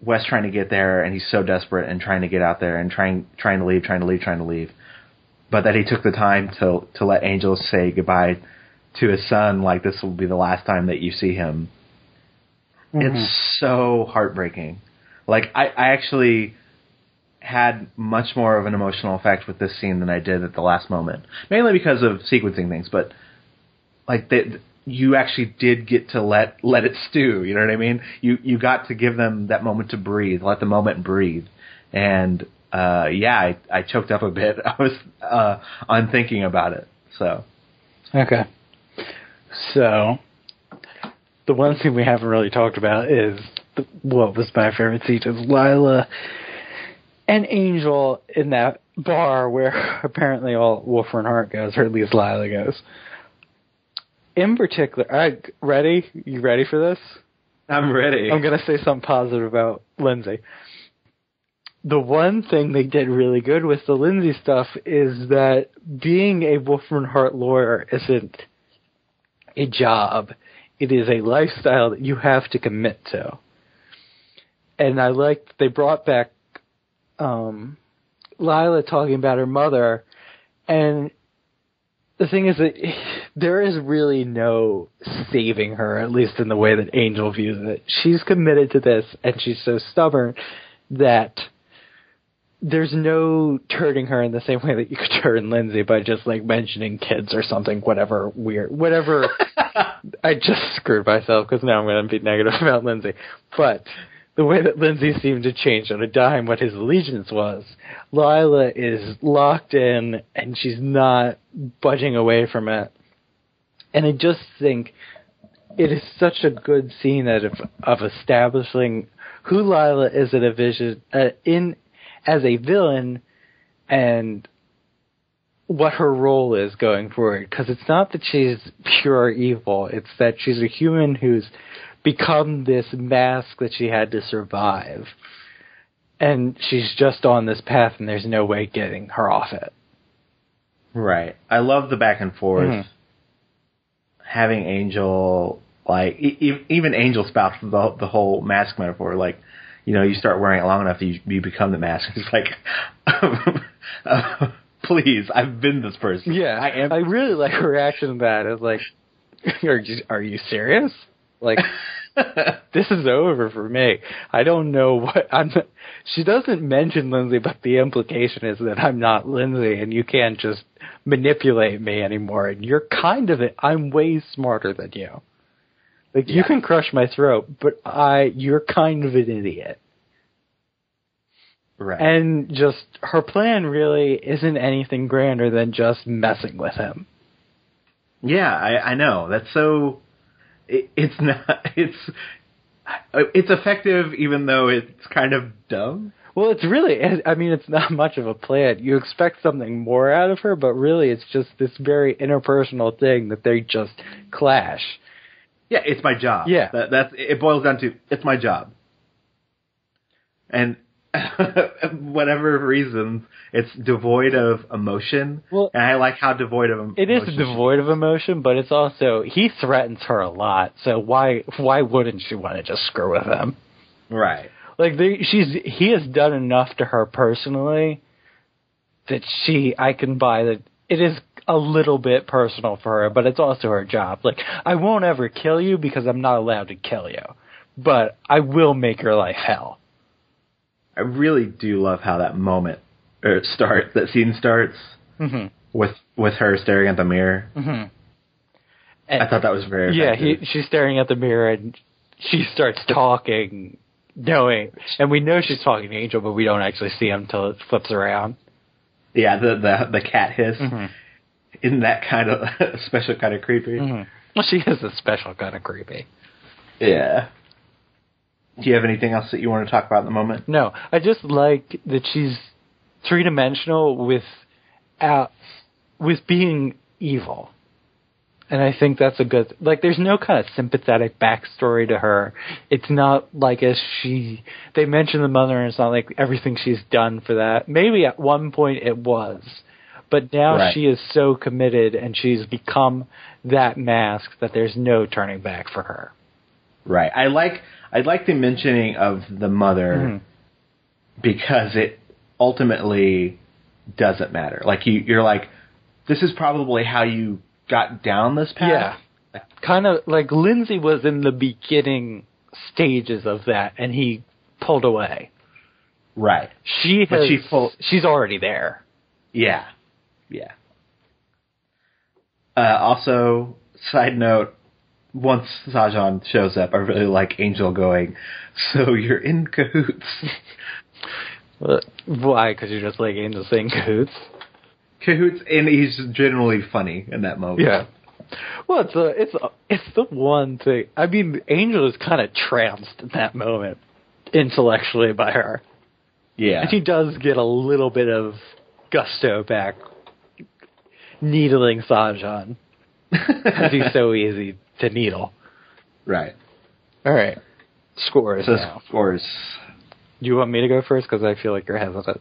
Wes trying to get there, and he's so desperate and trying to get out there and trying to leave. But that he took the time to let Angel say goodbye to his son, like this will be the last time that you see him. Mm-hmm. It's so heartbreaking. Like, I actually had much more of an emotional effect with this scene than I did at the last moment. Mainly because of sequencing things, but like you actually did get to let it stew, you know what I mean? You got to give them that moment to breathe, let the moment breathe. And I choked up a bit. I was on thinking about it. So okay. So the one thing we haven't really talked about is what was my favorite scene is Lila and Angel in that bar where apparently all Wolfram Hart goes, or at least Lila goes. In particular, ready? You ready for this? I'm ready. I'm going to say something positive about Lindsay. The one thing they did really good with the Lindsay stuff is that being a Wolfram Hart lawyer isn't a job. It is a lifestyle that you have to commit to. And I liked they brought back Lila talking about her mother, and the thing is that there is really no saving her, at least in the way that Angel views it. She's committed to this, and she's so stubborn that there's no turning her in the same way that you could turn Lindsay by just like mentioning kids or something, whatever. I just screwed myself because now I'm going to be negative about Lindsay. But the way that Lindsay seemed to change on a dime what his allegiance was, Lila is locked in and she's not budging away from it. And I just think it is such a good scene of establishing who Lila is in a vision as a villain and what her role is going forward. Because it's not that she's pure evil; it's that she's a human who's become this mask that she had to survive, and she's just on this path, and there's no way getting her off it. Right. I love the back and forth. Mm-hmm. Having Angel, like, even Angel spouts the whole mask metaphor. Like, you know, you start wearing it long enough, you become the mask. It's like, please, I've been this person. Yeah, I am. I really like her reaction to that. It's like, are you serious? Like, this is over for me. I don't know what she doesn't mention Lindsay, but the implication is that I'm not Lindsay and you can't just manipulate me anymore. And you're kind of it. I'm way smarter than you. Like, you can crush my throat, but you're kind of an idiot. Right. And just her plan really isn't anything grander than just messing with him. Yeah, I know. That's so. It's not. It's effective, even though it's kind of dumb. Well, it's really. I mean, it's not much of a plan. You expect something more out of her, but really, it's just this very interpersonal thing that they just clash. Yeah, it's my job. Yeah, that's it. Boils down to it's my job, and whatever reasons, it's devoid of emotion. Well, and I like how devoid of emotion. It is devoid of emotion, but it's also he threatens her a lot. So why wouldn't she want to just screw with him? Right. Like he has done enough to her personally that I can buy that it is a little bit personal for her, but it's also her job. Like, I won't ever kill you because I'm not allowed to kill you, but I will make your life hell. I really do love how that that scene starts mm-hmm. with her staring at the mirror. Mm-hmm. I thought that was very effective. She's staring at the mirror and she starts talking, and we know she's talking to Angel, but we don't actually see him until it flips around. Yeah, the cat hiss. Mm-hmm. Isn't that kind of special kind of creepy? Mm-hmm. Well, she is a special kind of creepy. Yeah. Do you have anything else that you want to talk about in the moment? No. I just like that she's three-dimensional with being evil. And I think that's a good... Like, there's no kind of sympathetic backstory to her. It's not like they mention the mother, and it's not like everything she's done for that. Maybe at one point it was. But now She is so committed, and she's become that mask that there's no turning back for her. Right. I like the mentioning of the mother mm-hmm. because it ultimately doesn't matter. Like, you're like, this is probably how you got down this path. Yeah. Kind of like Lindsay was in the beginning stages of that, and he pulled away. Right. She's already there. Yeah. Yeah. Also, side note, once Sajan shows up, I really like Angel going, so you're in cahoots. Why? Because you just like Angel saying cahoots? Cahoots, and he's generally funny in that moment. Yeah. Well, it's the one thing. I mean, Angel is kind of tranced in that moment, intellectually, by her. Yeah. And he does get a little bit of gusto back, needling Sajan. Because he's so easy to needle. Right. All right. Scores now. Scores. Do you want me to go first? Because I feel like you're hesitant.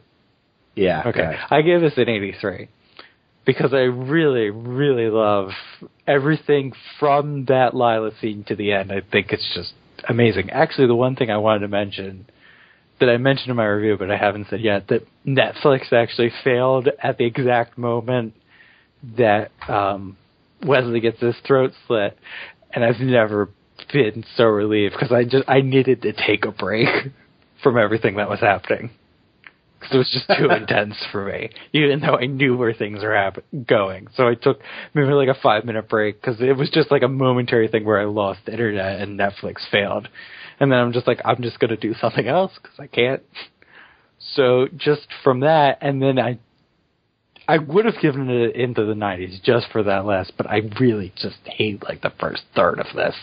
Yeah. Okay. I gave this an 83. Because I really, really love everything from that Lila scene to the end. I think it's just amazing. Actually, the one thing I wanted to mention that I mentioned in my review, but I haven't said yet, that Netflix actually failed at the exact moment that Wesley gets his throat slit, and I've never been so relieved because I needed to take a break from everything that was happening because it was just too intense for me, even though I knew where things were going. So I took maybe like a 5-minute break because it was just like a momentary thing where I lost internet and Netflix failed, and then I'm just like, I'm just gonna do something else because I can't. So just from that, and then I would have given it into the 90s just for that last, but I really just hate like the first third of this.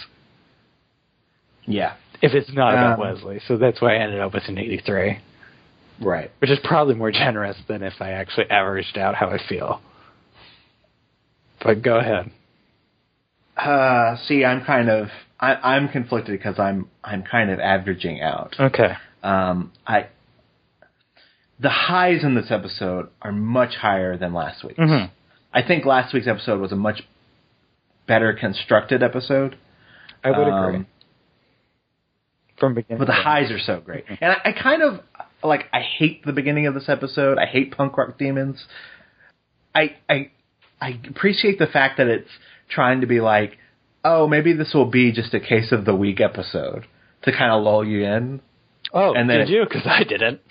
Yeah. If it's not about Wesley. So that's why I ended up with an 83. Right. Which is probably more generous than if I actually averaged out how I feel. But go ahead. See, I'm conflicted because I'm kind of averaging out. Okay. The highs in this episode are much higher than last week's. Mm-hmm. I think last week's episode was a much better constructed episode. I would agree. From beginning. But the highs are so great. Mm-hmm. And I kind of, I hate the beginning of this episode. I hate punk rock demons. I appreciate the fact that it's trying to be like, oh, maybe this will be just a case of the week episode to kind of lull you in. Oh, and then did you? Because I didn't.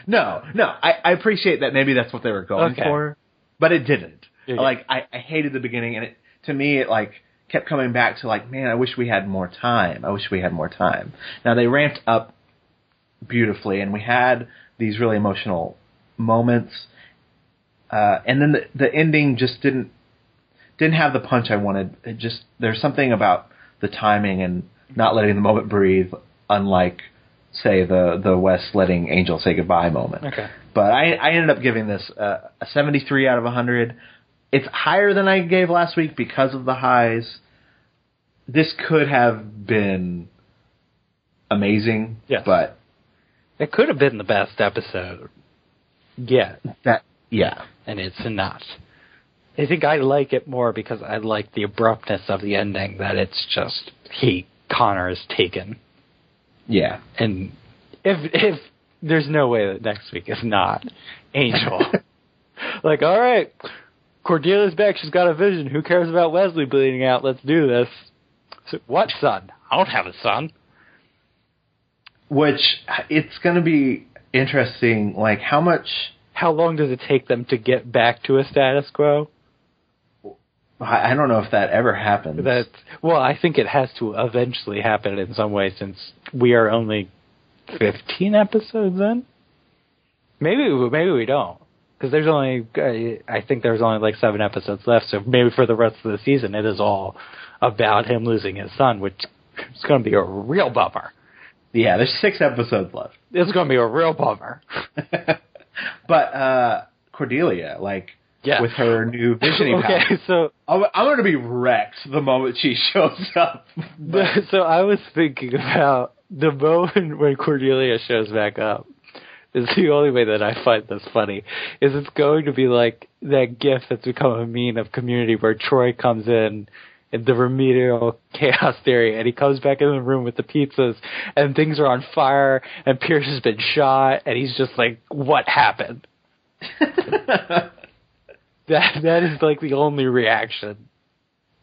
No. I appreciate that maybe that's what they were going for, but it didn't. Yeah. I hated the beginning, and to me, it kept coming back to man, I wish we had more time. Now, they ramped up beautifully, and we had these really emotional moments, and then the ending just didn't have the punch I wanted. There's something about the timing and not letting the moment breathe, unlike, say, the West letting Angel say goodbye moment. Okay. But I ended up giving this a 73 out of 100. It's higher than I gave last week because of the highs. This could have been amazing, yes. But it could have been the best episode. Yeah. And it's not. I think I like it more because I like the abruptness of the ending, that it's just Connor is taken. Yeah. And if there's no way that next week is not Angel. All right, Cordelia's back, she's got a vision. Who cares about Wesley bleeding out? Let's do this. So, what son? I don't have a son. Which, it's going to be interesting, how long does it take them to get back to a status quo? I don't know if that ever happens. I think it has to eventually happen in some way, since we are only 15 episodes in. Maybe we don't, because I think there's only 7 episodes left. So maybe for the rest of the season, it is all about him losing his son, which is going to be a real bummer. Yeah, there's 6 episodes left. It's going to be a real bummer. But Cordelia, with her new visioning power. Okay, so I'm going to be wrecked the moment she shows up. So I was thinking about the moment when Cordelia shows back up. Is the only way that I find this funny. Is it's going to be like that GIF that's become a meme of Community, where Troy comes in the remedial chaos theory, and he comes back in the room with the pizzas, and things are on fire, and Pierce has been shot, and he's just like, what happened? That is the only reaction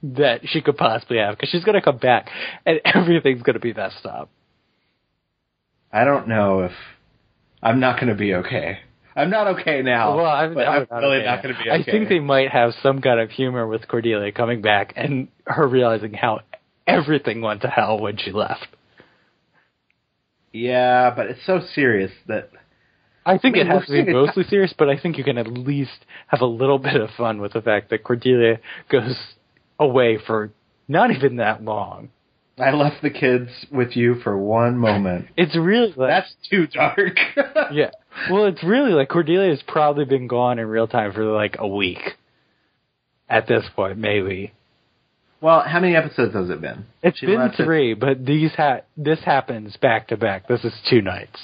that she could possibly have, because she's going to come back, and everything's going to be messed up. I don't know if... I'm not going to be okay. I'm not okay now. Well, I'm really not going to be okay. I think they might have some kind of humor with Cordelia coming back and her realizing how everything went to hell when she left. Yeah, but it's so serious that... I think it has to be mostly serious, but I think you can at least have a little bit of fun with the fact that Cordelia goes away for not even that long. I left the kids with you for one moment. It's really that's too dark. Yeah. Well, it's really Cordelia's probably been gone in real time for a week. At this point, maybe. Well, how many episodes has it been? It's been 3, but this happens back to back. This is 2 nights.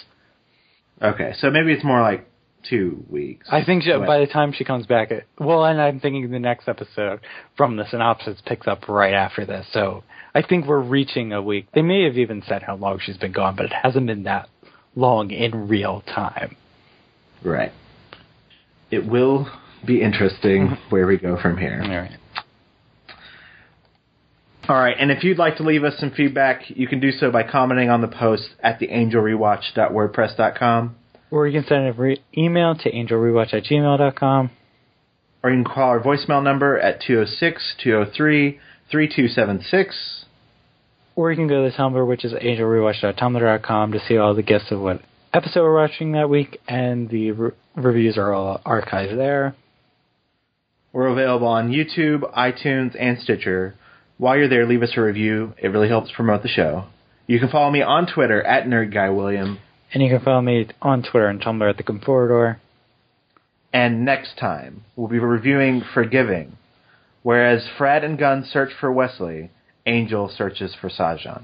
Okay, so maybe it's more 2 weeks. I think by the time she comes back, and I'm thinking the next episode from the synopsis picks up right after this, so I think we're reaching a week. They may have even said how long she's been gone, but it hasn't been that long in real time. Right. It will be interesting where we go from here. All right. All right, and if you'd like to leave us some feedback, you can do so by commenting on the post at theangelrewatch.wordpress.com. Or you can send an email to angelrewatch@gmail.com. Or you can call our voicemail number at 206-203-3276. Or you can go to the Tumblr, which is angelrewatch.tumblr.com, to see all the guests of what episode we're watching that week, and the reviews are all archived there. We're available on YouTube, iTunes, and Stitcher. While you're there, leave us a review. It really helps promote the show. You can follow me on Twitter at NerdGuyWilliam. And you can follow me on Twitter and Tumblr at The Confortador. And next time, we'll be reviewing Forgiving, whereas Fred and Gunn search for Wesley, Angel searches for Sajan.